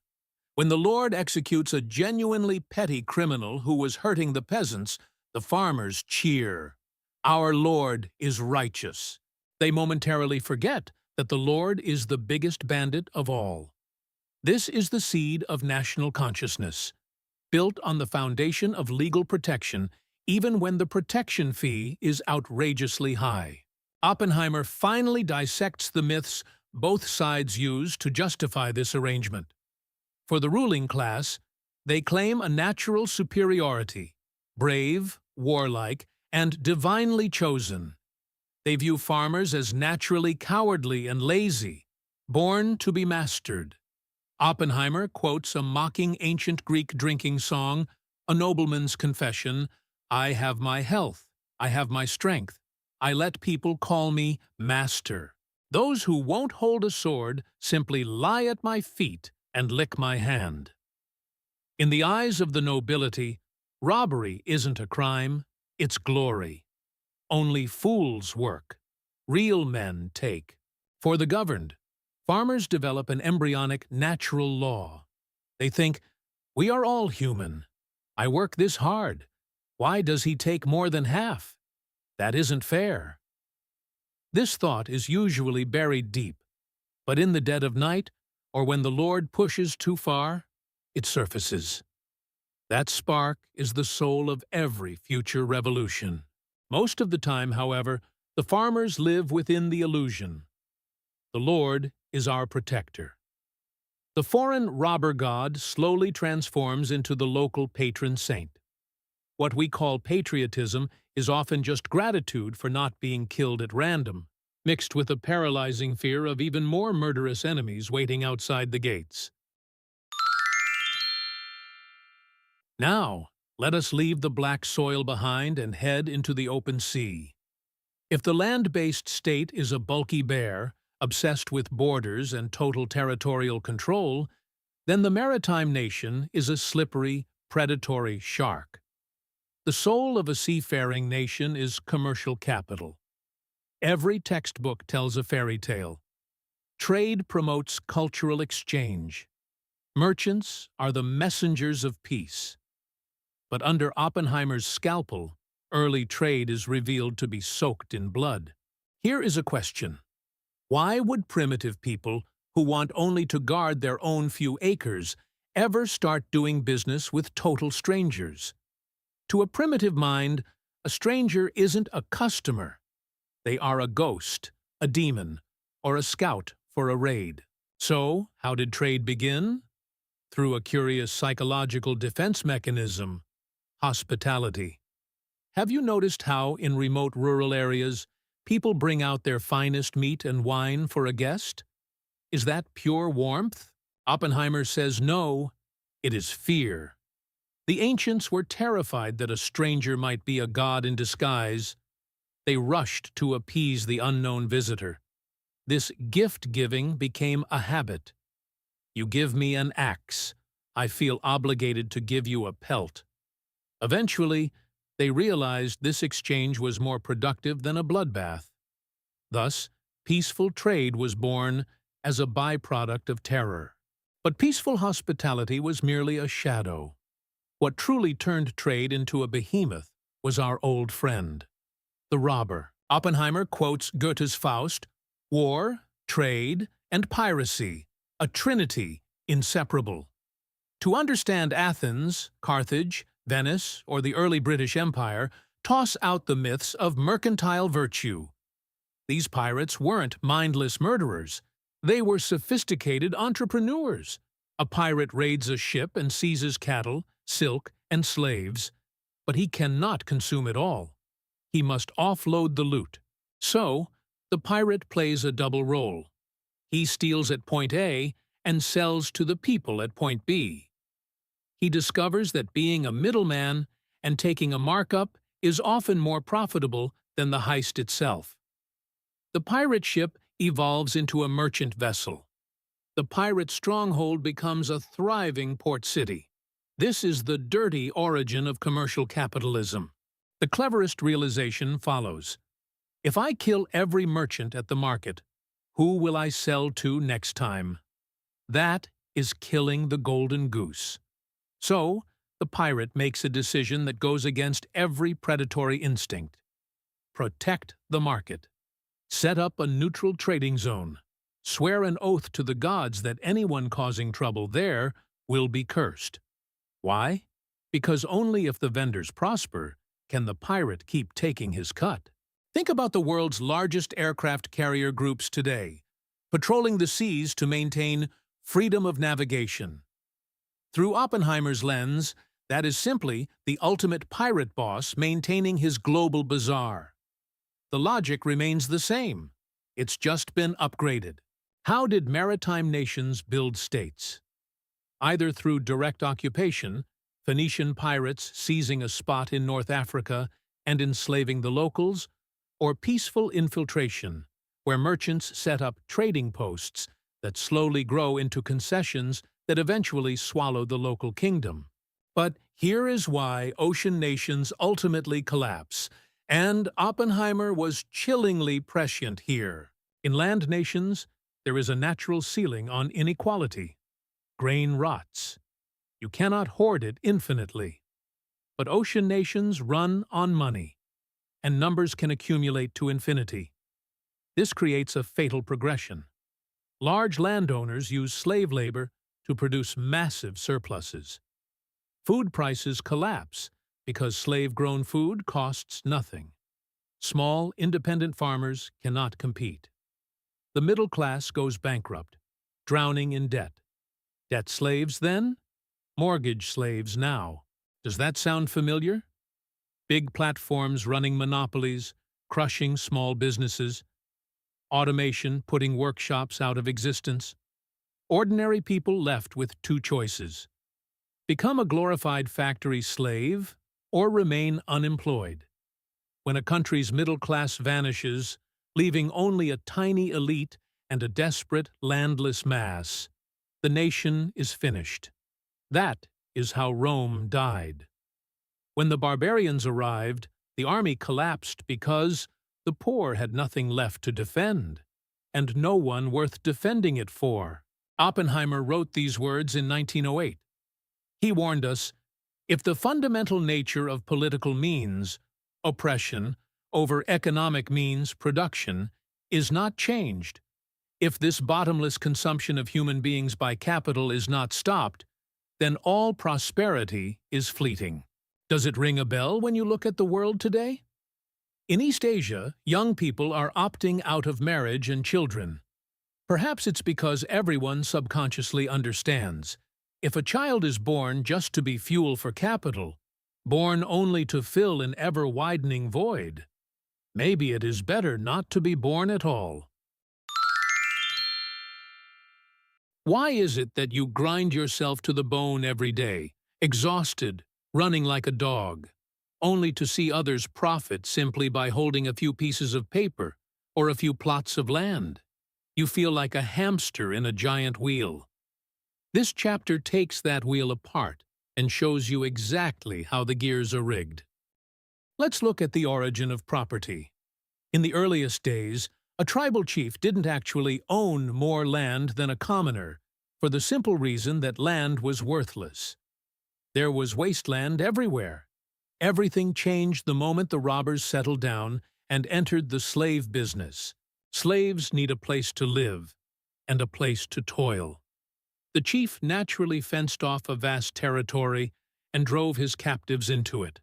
When the Lord executes a genuinely petty criminal who was hurting the peasants, the farmers cheer. Our Lord is righteous. They momentarily forget that the Lord is the biggest bandit of all. This is the seed of national consciousness, built on the foundation of legal protection, even when the protection fee is outrageously high. Oppenheimer finally dissects the myths both sides use to justify this arrangement. For the ruling class, they claim a natural superiority, brave, warlike, and divinely chosen. They view farmers as naturally cowardly and lazy, born to be mastered. Oppenheimer quotes a mocking ancient Greek drinking song, a nobleman's confession, "I have my health, I have my strength, I let people call me master. Those who won't hold a sword simply lie at my feet and lick my hand." In the eyes of the nobility, robbery isn't a crime, it's glory. Only fools work. Real men take. For the governed, farmers develop an embryonic natural law. They think, we are all human. I work this hard. Why does he take more than half? That isn't fair. This thought is usually buried deep, but in the dead of night, or when the Lord pushes too far, it surfaces. That spark is the soul of every future revolution. Most of the time, however, the farmers live within the illusion. The Lord is our protector. The foreign robber god slowly transforms into the local patron saint. What we call patriotism is often just gratitude for not being killed at random, mixed with a paralyzing fear of even more murderous enemies waiting outside the gates. Now, let us leave the black soil behind and head into the open sea. If the land-based state is a bulky bear, obsessed with borders and total territorial control, then the maritime nation is a slippery, predatory shark. The soul of a seafaring nation is commercial capital. Every textbook tells a fairy tale. Trade promotes cultural exchange. Merchants are the messengers of peace. But under Oppenheimer's scalpel, early trade is revealed to be soaked in blood. Here is a question. Why would primitive people, who want only to guard their own few acres, ever start doing business with total strangers? To a primitive mind, a stranger isn't a customer. They are a ghost, a demon, or a scout for a raid. So, how did trade begin? Through a curious psychological defense mechanism: hospitality. Have you noticed how, in remote rural areas, people bring out their finest meat and wine for a guest? Is that pure warmth? Oppenheimer says no, it is fear. The ancients were terrified that a stranger might be a god in disguise. They rushed to appease the unknown visitor. This gift-giving became a habit. You give me an axe, I feel obligated to give you a pelt. Eventually, they realized this exchange was more productive than a bloodbath. Thus, peaceful trade was born as a byproduct of terror. But peaceful hospitality was merely a shadow. What truly turned trade into a behemoth was our old friend, the robber. Oppenheimer quotes Goethe's Faust: war, trade, and piracy, a trinity inseparable. To understand Athens, Carthage, Venice, or the early British Empire, toss out the myths of mercantile virtue. These pirates weren't mindless murderers. They were sophisticated entrepreneurs. A pirate raids a ship and seizes cattle, silk, and slaves, but he cannot consume it all. He must offload the loot. So, the pirate plays a double role. He steals at point A and sells to the people at point B. He discovers that being a middleman and taking a markup is often more profitable than the heist itself. The pirate ship evolves into a merchant vessel. The pirate stronghold becomes a thriving port city. This is the dirty origin of commercial capitalism. The cleverest realization follows. If I kill every merchant at the market, who will I sell to next time? That is killing the golden goose. So, the pirate makes a decision that goes against every predatory instinct. Protect the market. Set up a neutral trading zone. Swear an oath to the gods that anyone causing trouble there will be cursed. Why? Because only if the vendors prosper can the pirate keep taking his cut. Think about the world's largest aircraft carrier groups today, patrolling the seas to maintain freedom of navigation. Through Oppenheimer's lens, that is simply the ultimate pirate boss maintaining his global bazaar. The logic remains the same. It's just been upgraded. How did maritime nations build states? Either through direct occupation, Phoenician pirates seizing a spot in North Africa and enslaving the locals, or peaceful infiltration, where merchants set up trading posts that slowly grow into concessions that eventually swallow the local kingdom. But here is why ocean nations ultimately collapse, and Oppenheimer was chillingly prescient here. In land nations, there is a natural ceiling on inequality. Grain rots. You cannot hoard it infinitely. But ocean nations run on money, and numbers can accumulate to infinity. This creates a fatal progression. Large landowners use slave labor to produce massive surpluses. Food prices collapse because slave-grown food costs nothing. Small, independent farmers cannot compete. The middle class goes bankrupt, drowning in debt. Debt slaves then? Mortgage slaves now. Does that sound familiar? Big platforms running monopolies, crushing small businesses. Automation putting workshops out of existence. Ordinary people left with two choices. Become a glorified factory slave or remain unemployed. When a country's middle class vanishes, leaving only a tiny elite and a desperate, landless mass, the nation is finished. That is how Rome died. When the barbarians arrived, the army collapsed because the poor had nothing left to defend, and no one worth defending it for. Oppenheimer wrote these words in 1908. He warned us, if the fundamental nature of political means, oppression, over economic means, production, is not changed, if this bottomless consumption of human beings by capital is not stopped, then all prosperity is fleeting. Does it ring a bell when you look at the world today? In East Asia, young people are opting out of marriage and children. Perhaps it's because everyone subconsciously understands. If a child is born just to be fuel for capital, born only to fill an ever-widening void, maybe it is better not to be born at all. Why is it that you grind yourself to the bone every day, exhausted, running like a dog, only to see others profit simply by holding a few pieces of paper or a few plots of land? You feel like a hamster in a giant wheel. This chapter takes that wheel apart and shows you exactly how the gears are rigged. Let's look at the origin of property. In the earliest days, a tribal chief didn't actually own more land than a commoner, for the simple reason that land was worthless. There was wasteland everywhere. Everything changed the moment the robbers settled down and entered the slave business. Slaves need a place to live and a place to toil. The chief naturally fenced off a vast territory and drove his captives into it.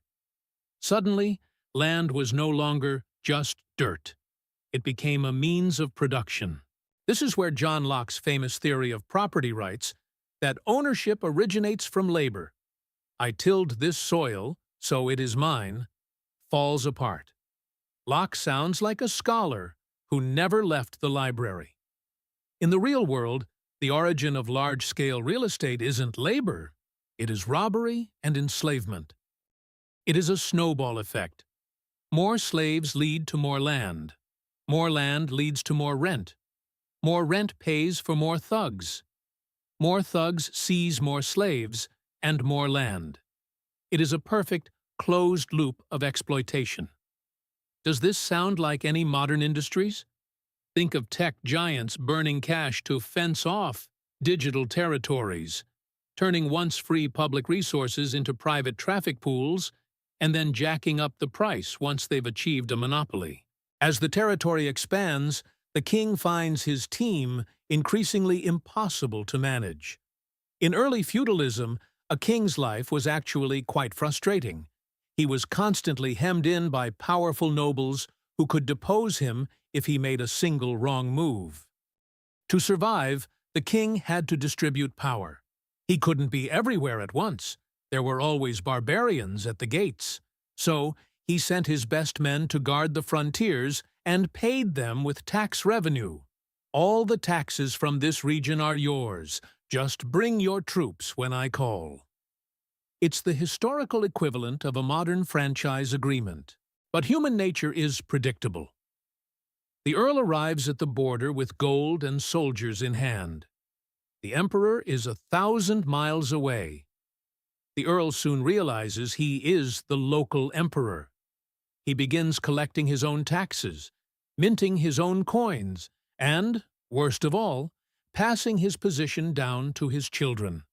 Suddenly, land was no longer just dirt. It became a means of production. This is where John Locke's famous theory of property rights, that ownership originates from labor. I tilled this soil, so it is mine, falls apart. Locke sounds like a scholar who never left the library. In the real world, The origin of large-scale real estate isn't labor. It is robbery and enslavement. It is a snowball effect. More slaves lead to more land. More land leads to more rent. More rent pays for more thugs. More thugs seize more slaves and more land. It is a perfect, closed loop of exploitation. Does this sound like any modern industries? Think of tech giants burning cash to fence off digital territories, turning once free public resources into private traffic pools, and then jacking up the price once they've achieved a monopoly. As the territory expands, the king finds his team increasingly impossible to manage. In early feudalism, a king's life was actually quite frustrating. He was constantly hemmed in by powerful nobles who could depose him if he made a single wrong move. To survive, the king had to distribute power. He couldn't be everywhere at once. There were always barbarians at the gates. So, he sent his best men to guard the frontiers and paid them with tax revenue. All the taxes from this region are yours. Just bring your troops when I call. It's the historical equivalent of a modern franchise agreement. But human nature is predictable. The earl arrives at the border with gold and soldiers in hand. The emperor is 1,000 miles away. The earl soon realizes he is the local emperor. He begins collecting his own taxes, minting his own coins, and, worst of all, passing his position down to his children.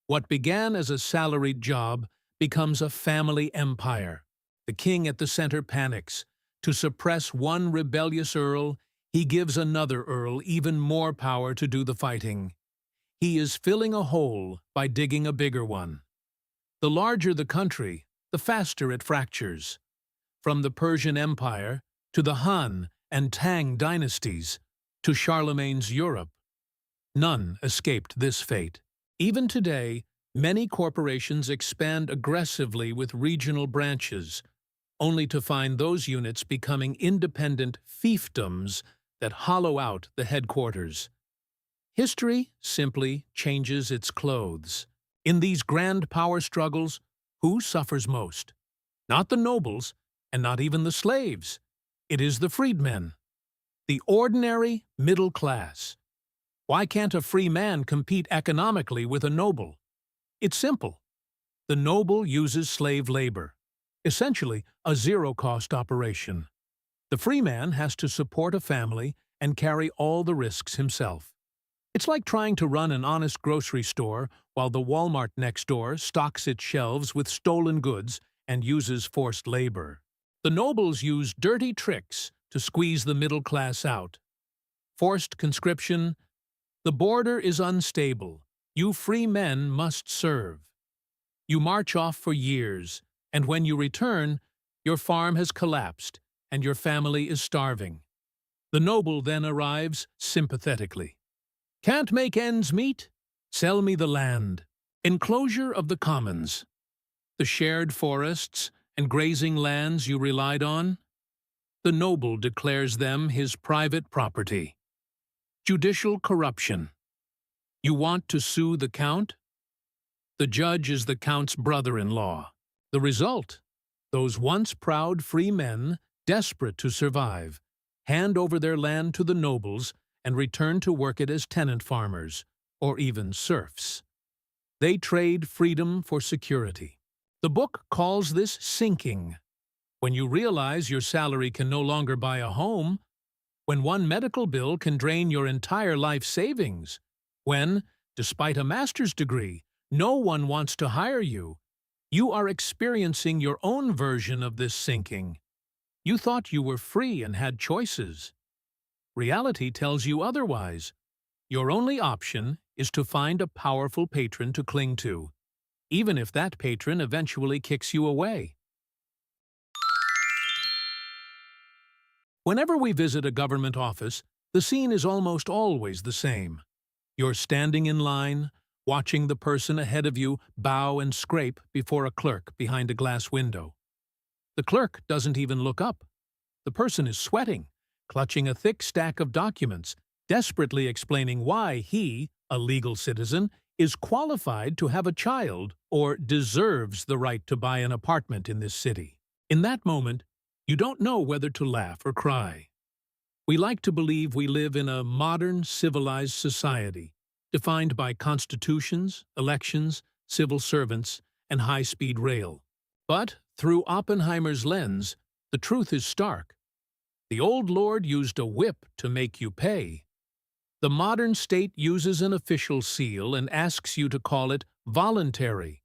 What began as a salaried job becomes a family empire. The king at the center panics. To suppress one rebellious earl, he gives another earl even more power to do the fighting. He is filling a hole by digging a bigger one. The larger the country, the faster it fractures. From the Persian Empire to the Han and Tang dynasties to Charlemagne's Europe, none escaped this fate. Even today, many corporations expand aggressively with regional branches, only to find those units becoming independent fiefdoms that hollow out the headquarters. History simply changes its clothes. In these grand power struggles, who suffers most? Not the nobles, and not even the slaves. It is the freedmen. The ordinary middle class. Why can't a free man compete economically with a noble? It's simple. The noble uses slave labor. Essentially, a zero-cost operation. The free man has to support a family and carry all the risks himself. It's like trying to run an honest grocery store while the Walmart next door stocks its shelves with stolen goods and uses forced labor. The nobles use dirty tricks to squeeze the middle class out. Forced conscription. The border is unstable. You free men must serve. You march off for years, and when you return, your farm has collapsed and your family is starving. The noble then arrives sympathetically. Can't make ends meet? Sell me the land. Enclosure of the commons. The shared forests and grazing lands you relied on? The noble declares them his private property. Judicial corruption. You want to sue the count? The judge is the count's brother-in-law. The result? Those once proud free men, desperate to survive, hand over their land to the nobles and return to work it as tenant farmers, or even serfs. They trade freedom for security. The book calls this sinking. When you realize your salary can no longer buy a home, when one medical bill can drain your entire life savings, when, despite a master's degree, no one wants to hire you, you are experiencing your own version of this sinking. You thought you were free and had choices. Reality tells you otherwise. Your only option is to find a powerful patron to cling to, even if that patron eventually kicks you away. Whenever we visit a government office, the scene is almost always the same. You're standing in line, watching the person ahead of you bow and scrape before a clerk behind a glass window. The clerk doesn't even look up. The person is sweating, clutching a thick stack of documents, desperately explaining why he, a legal citizen, is qualified to have a child or deserves the right to buy an apartment in this city. In that moment, you don't know whether to laugh or cry. We like to believe we live in a modern, civilized society, defined by constitutions, elections, civil servants, and high-speed rail. But, through Oppenheimer's lens, the truth is stark. The old lord used a whip to make you pay. The modern state uses an official seal and asks you to call it voluntary.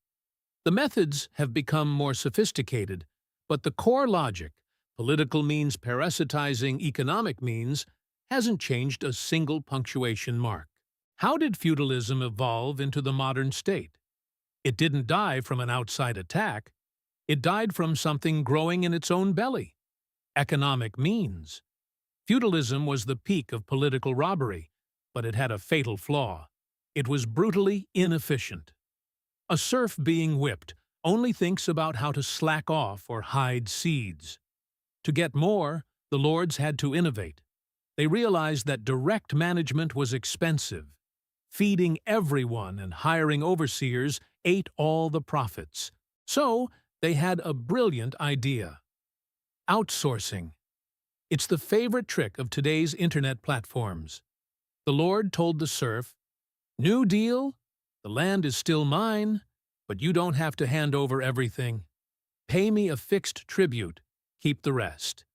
The methods have become more sophisticated, but the core logic, political means parasitizing economic means, hasn't changed a single punctuation mark. How did feudalism evolve into the modern state? It didn't die from an outside attack. It died from something growing in its own belly. Economic means. Feudalism was the peak of political robbery, but it had a fatal flaw. It was brutally inefficient. A serf being whipped only thinks about how to slack off or hide seeds. To get more, the lords had to innovate. They realized that direct management was expensive. Feeding everyone and hiring overseers ate all the profits. So, they had a brilliant idea. Outsourcing. It's the favorite trick of today's internet platforms. The lord told the serf, "New deal? The land is still mine, but you don't have to hand over everything. Pay me a fixed tribute. Keep the rest."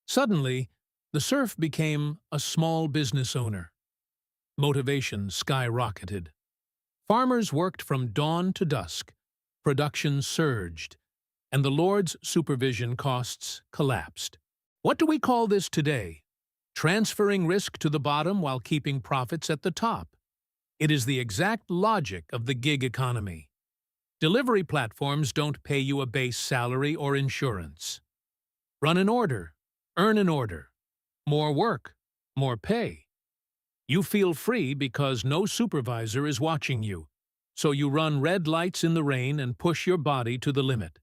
Suddenly, the serf became a small business owner. Motivation skyrocketed. Farmers worked from dawn to dusk. Production surged, and the lord's supervision costs collapsed. What do we call this today? Transferring risk to the bottom while keeping profits at the top. It is the exact logic of the gig economy. Delivery platforms don't pay you a base salary or insurance. Run an order, earn an order. More work, more pay. You feel free because no supervisor is watching you, so you run red lights in the rain and push your body to the limit.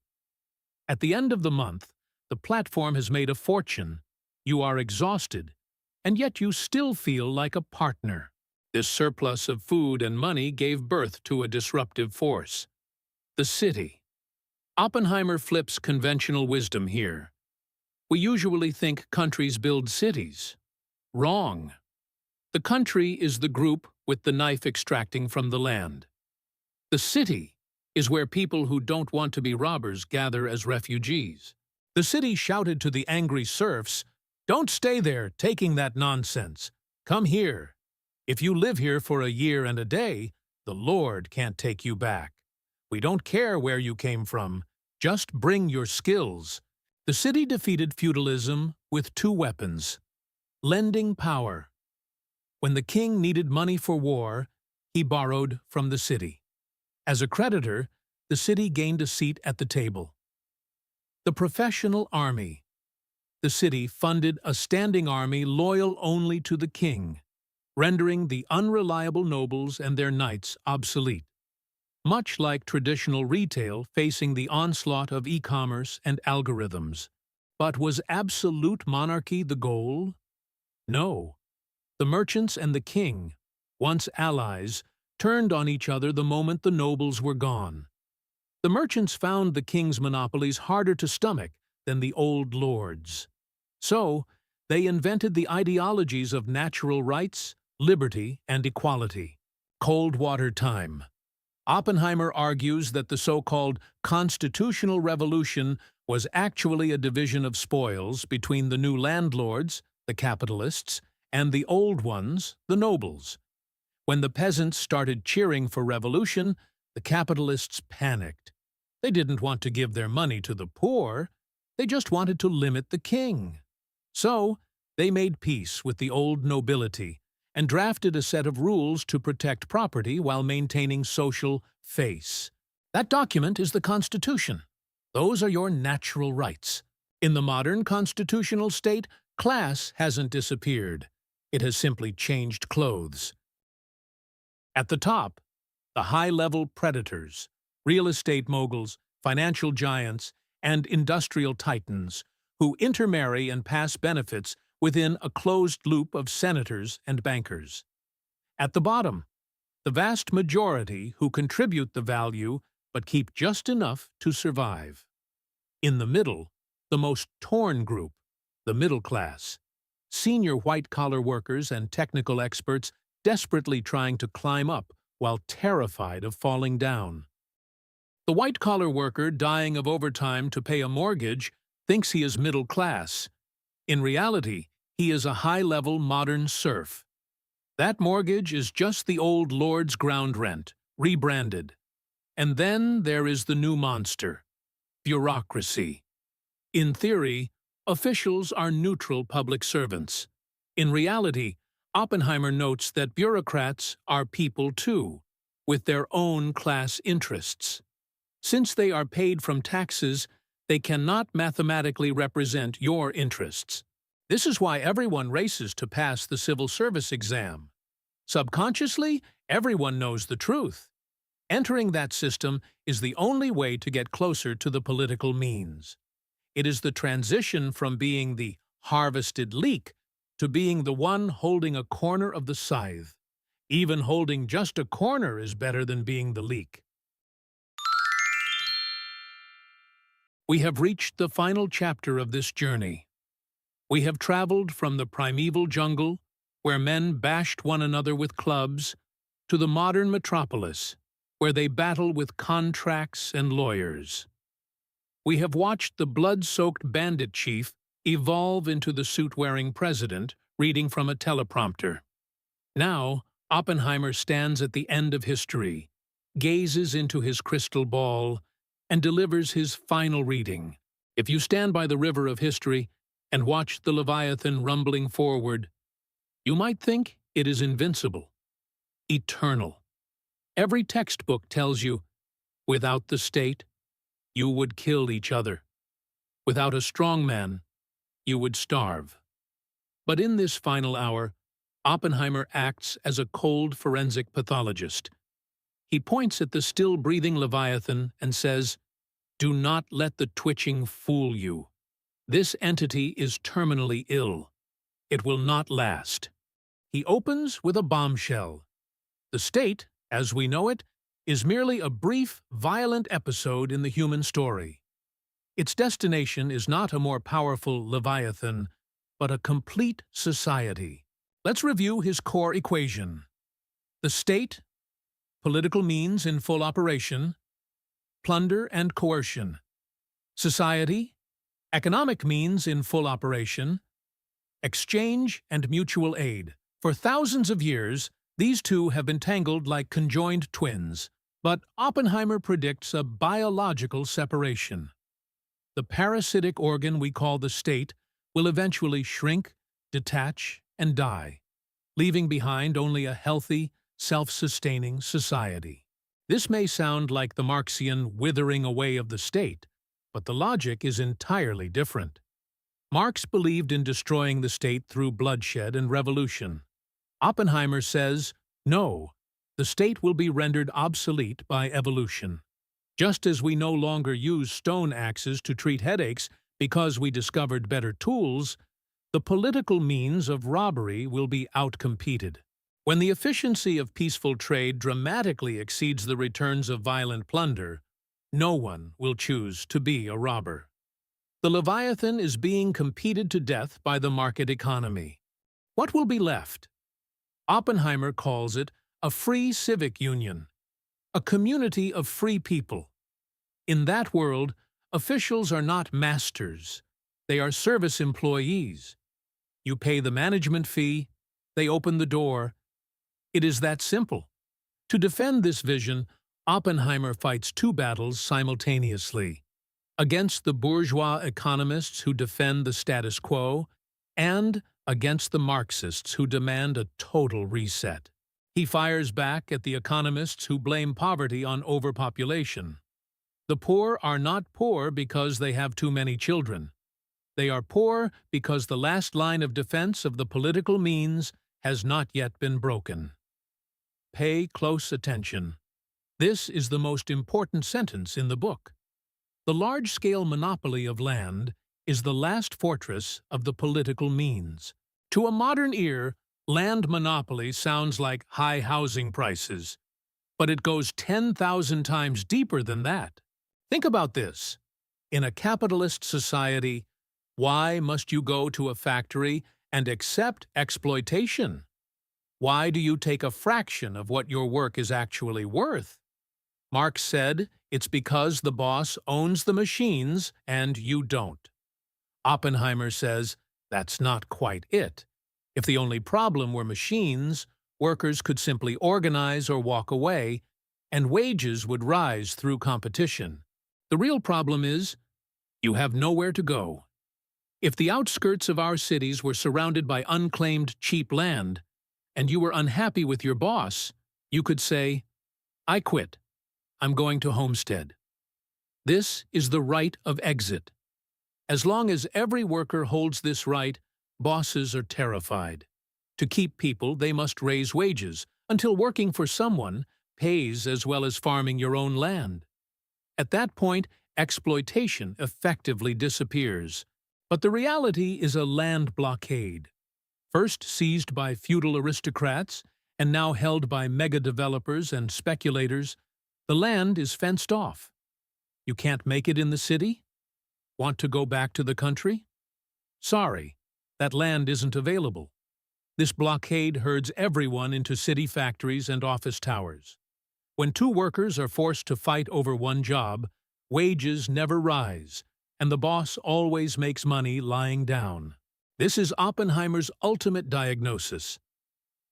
At the end of the month, the platform has made a fortune. You are exhausted, and yet you still feel like a partner. This surplus of food and money gave birth to a disruptive force. The city. Oppenheimer flips conventional wisdom here. We usually think countries build cities. Wrong. The country is the group with the knife extracting from the land. The city is where people who don't want to be robbers gather as refugees. The city shouted to the angry serfs, "Don't stay there taking that nonsense. Come here. If you live here for a year and a day, the Lord can't take you back. We don't care where you came from. Just bring your skills." The city defeated feudalism with two weapons. Lending power. When the king needed money for war, he borrowed from the city. As a creditor, the city gained a seat at the table. The professional army. The city funded a standing army loyal only to the king, rendering the unreliable nobles and their knights obsolete. Much like traditional retail facing the onslaught of e-commerce and algorithms. But was absolute monarchy the goal? No. The merchants and the king, once allies, turned on each other the moment the nobles were gone. The merchants found the king's monopolies harder to stomach than the old lords. So, they invented the ideologies of natural rights, liberty, and equality. Cold Water time. Oppenheimer argues that the so-called constitutional revolution was actually a division of spoils between the new landlords, the capitalists, and the old ones, the nobles. When the peasants started cheering for revolution, the capitalists panicked. They didn't want to give their money to the poor, they just wanted to limit the king. So, they made peace with the old nobility and drafted a set of rules to protect property while maintaining social face. That document is the Constitution. Those are your natural rights. In the modern constitutional state, class hasn't disappeared. It has simply changed clothes. At the top, the high-level predators, real estate moguls, financial giants, and industrial titans who intermarry and pass benefits within a closed loop of senators and bankers. At the bottom, the vast majority who contribute the value but keep just enough to survive. In the middle, the most torn group, the middle class, senior white-collar workers and technical experts desperately trying to climb up while terrified of falling down. The white-collar worker dying of overtime to pay a mortgage thinks he is middle class. In reality, he is a high-level modern serf. That mortgage is just the old lord's ground rent, rebranded. And then there is the new monster, bureaucracy. In theory, officials are neutral public servants. In reality, Oppenheimer notes that bureaucrats are people too, with their own class interests. Since they are paid from taxes, they cannot mathematically represent your interests. This is why everyone races to pass the civil service exam. Subconsciously, everyone knows the truth. Entering that system is the only way to get closer to the political means. It is the transition from being the harvested leek to being the one holding a corner of the scythe. Even holding just a corner is better than being the leek. We have reached the final chapter of this journey. We have traveled from the primeval jungle, where men bashed one another with clubs, to the modern metropolis, where they battle with contracts and lawyers. We have watched the blood-soaked bandit chief evolve into the suit-wearing president, reading from a teleprompter. Now, Oppenheimer stands at the end of history, gazes into his crystal ball, and delivers his final reading. If you stand by the river of history and watch the Leviathan rumbling forward, you might think it is invincible, eternal. Every textbook tells you, without the state, you would kill each other. Without a strong man, you would starve. But in this final hour, Oppenheimer acts as a cold forensic pathologist. He points at the still-breathing Leviathan and says, "Do not let the twitching fool you. This entity is terminally ill. It will not last." He opens with a bombshell. The state, as we know it, is merely a brief, violent episode in the human story. Its destination is not a more powerful Leviathan, but a complete society. Let's review his core equation. The state, political means in full operation, plunder and coercion. Society, economic means in full operation, exchange and mutual aid. For thousands of years, these two have been tangled like conjoined twins, but Oppenheimer predicts a biological separation. The parasitic organ we call the state will eventually shrink, detach, and die, leaving behind only a healthy, self-sustaining society. This may sound like the Marxian withering away of the state, but the logic is entirely different. Marx believed in destroying the state through bloodshed and revolution. Oppenheimer says, no, the state will be rendered obsolete by evolution. Just as we no longer use stone axes to treat headaches because we discovered better tools, the political means of robbery will be outcompeted. When the efficiency of peaceful trade dramatically exceeds the returns of violent plunder, no one will choose to be a robber. The Leviathan is being competed to death by the market economy. What will be left? Oppenheimer calls it a free civic union, a community of free people. In that world, officials are not masters. They are service employees. You pay the management fee, they open the door. It is that simple. To defend this vision, Oppenheimer fights two battles simultaneously: against the bourgeois economists who defend the status quo, and against the Marxists who demand a total reset. He fires back at the economists who blame poverty on overpopulation. The poor are not poor because they have too many children. They are poor because the last line of defense of the political means has not yet been broken. Pay close attention. This is the most important sentence in the book. The large-scale monopoly of land is the last fortress of the political means. To a modern ear, land monopoly sounds like high housing prices, but it goes 10,000 times deeper than that. Think about this. In a capitalist society, why must you go to a factory and accept exploitation? Why do you take a fraction of what your work is actually worth? Marx said, it's because the boss owns the machines and you don't. Oppenheimer says, that's not quite it. If the only problem were machines, workers could simply organize or walk away, and wages would rise through competition. The real problem is, you have nowhere to go. If the outskirts of our cities were surrounded by unclaimed cheap land, and you were unhappy with your boss, you could say, I quit. I'm going to homestead. This is the right of exit. As long as every worker holds this right, bosses are terrified. To keep people, they must raise wages, until working for someone pays as well as farming your own land. At that point, exploitation effectively disappears. But the reality is a land blockade. First seized by feudal aristocrats, and now held by mega-developers and speculators, the land is fenced off. You can't make it in the city? Want to go back to the country? Sorry, that land isn't available. This blockade herds everyone into city factories and office towers. When two workers are forced to fight over one job, wages never rise, and the boss always makes money lying down. This is Oppenheimer's ultimate diagnosis.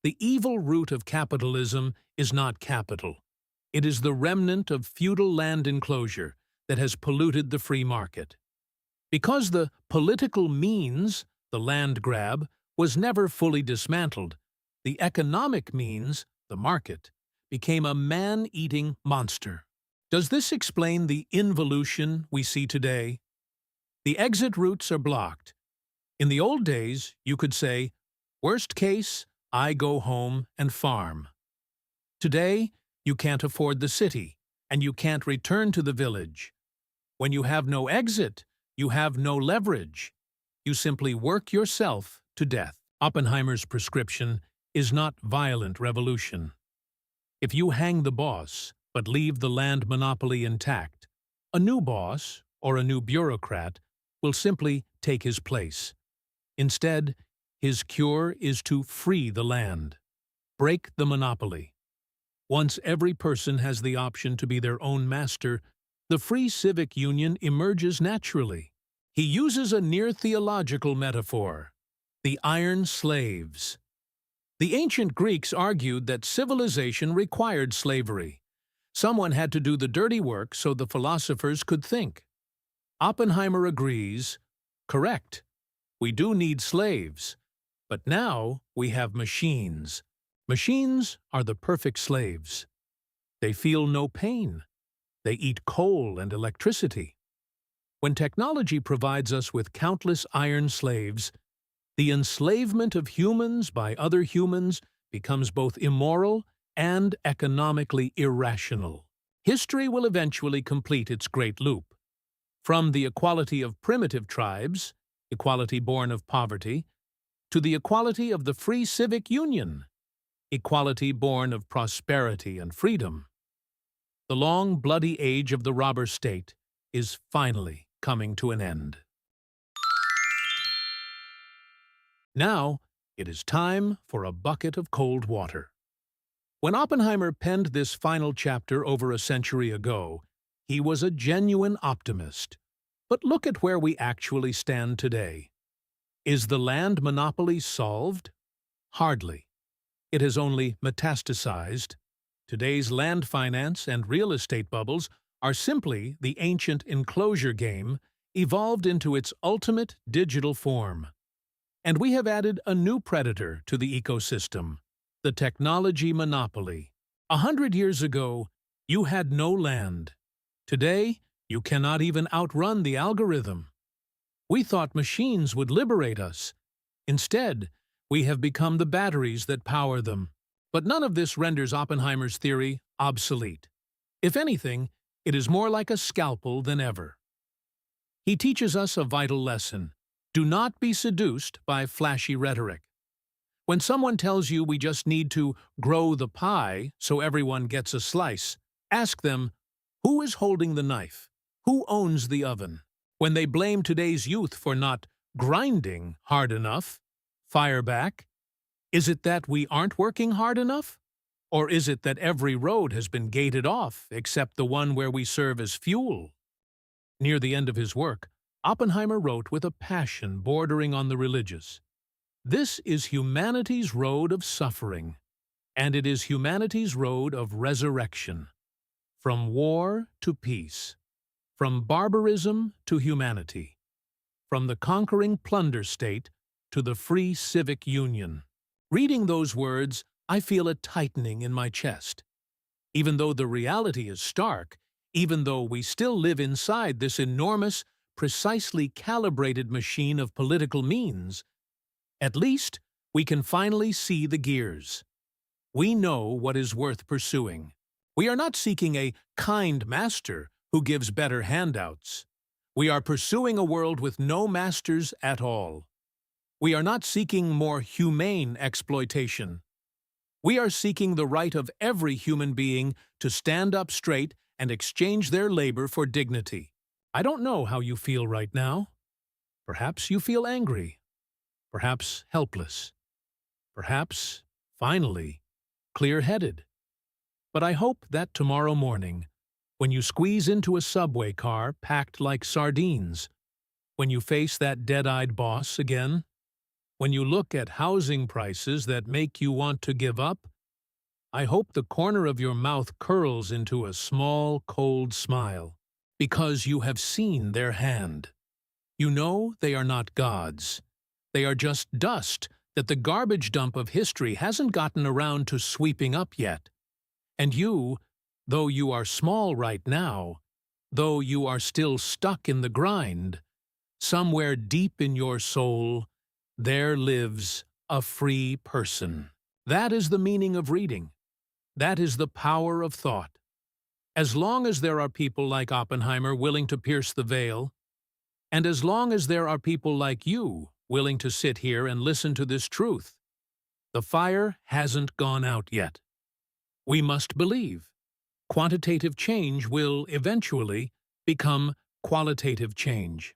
The evil root of capitalism is not capital. It is the remnant of feudal land enclosure that has polluted the free market. Because the political means, the land grab, was never fully dismantled, the economic means, the market, became a man-eating monster. Does this explain the involution we see today? The exit routes are blocked. In the old days, you could say, worst case, I go home and farm. Today, you can't afford the city, and you can't return to the village. When you have no exit, you have no leverage. You simply work yourself to death. Oppenheimer's prescription is not violent revolution. If you hang the boss, but leave the land monopoly intact, a new boss, or a new bureaucrat, will simply take his place. Instead, his cure is to free the land. Break the monopoly. Once every person has the option to be their own master, the free Civic Union emerges naturally. He uses a near-theological metaphor, the iron slaves. The ancient Greeks argued that civilization required slavery. Someone had to do the dirty work so the philosophers could think. Oppenheimer agrees, correct, we do need slaves, but now we have machines. Machines are the perfect slaves. They feel no pain. They eat coal and electricity. When technology provides us with countless iron slaves, the enslavement of humans by other humans becomes both immoral and economically irrational. History will eventually complete its great loop. From the equality of primitive tribes, equality born of poverty, to the equality of the free Civic Union, equality born of prosperity and freedom. The long, bloody age of the robber state is finally coming to an end. Now, it is time for a bucket of cold water. When Oppenheimer penned this final chapter over a century ago, he was a genuine optimist. But look at where we actually stand today. Is the land monopoly solved? Hardly. It has only metastasized. Today's land finance and real estate bubbles are simply the ancient enclosure game evolved into its ultimate digital form. And we have added a new predator to the ecosystem, the technology monopoly. 100 years ago, you had no land. Today, you cannot even outrun the algorithm. We thought machines would liberate us. Instead, we have become the batteries that power them. But none of this renders Oppenheimer's theory obsolete. If anything, it is more like a scalpel than ever. He teaches us a vital lesson. Do not be seduced by flashy rhetoric. When someone tells you we just need to grow the pie so everyone gets a slice, ask them, who is holding the knife? Who owns the oven? When they blame today's youth for not grinding hard enough, fire back. Is it that we aren't working hard enough? Or is it that every road has been gated off except the one where we serve as fuel? Near the end of his work, Oppenheimer wrote with a passion bordering on the religious. This is humanity's road of suffering, and it is humanity's road of resurrection. From war to peace, from barbarism to humanity, from the conquering plunder state to the free Civic Union. Reading those words, I feel a tightening in my chest. Even though the reality is stark, even though we still live inside this enormous, precisely calibrated machine of political means, at least we can finally see the gears. We know what is worth pursuing. We are not seeking a kind master who gives better handouts. We are pursuing a world with no masters at all. We are not seeking more humane exploitation. We are seeking the right of every human being to stand up straight and exchange their labor for dignity. I don't know how you feel right now. Perhaps you feel angry. Perhaps helpless. Perhaps, finally, clear-headed. But I hope that tomorrow morning, when you squeeze into a subway car packed like sardines, when you face that dead-eyed boss again, when you look at housing prices that make you want to give up, I hope the corner of your mouth curls into a small, cold smile, because you have seen their hand. You know they are not gods. They are just dust that the garbage dump of history hasn't gotten around to sweeping up yet. And you, though you are small right now, though you are still stuck in the grind, somewhere deep in your soul, there lives a free person. That is the meaning of reading. That is the power of thought. As long as there are people like Oppenheimer willing to pierce the veil, and as long as there are people like you willing to sit here and listen to this truth, the fire hasn't gone out yet. We must believe. Quantitative change will eventually become qualitative change.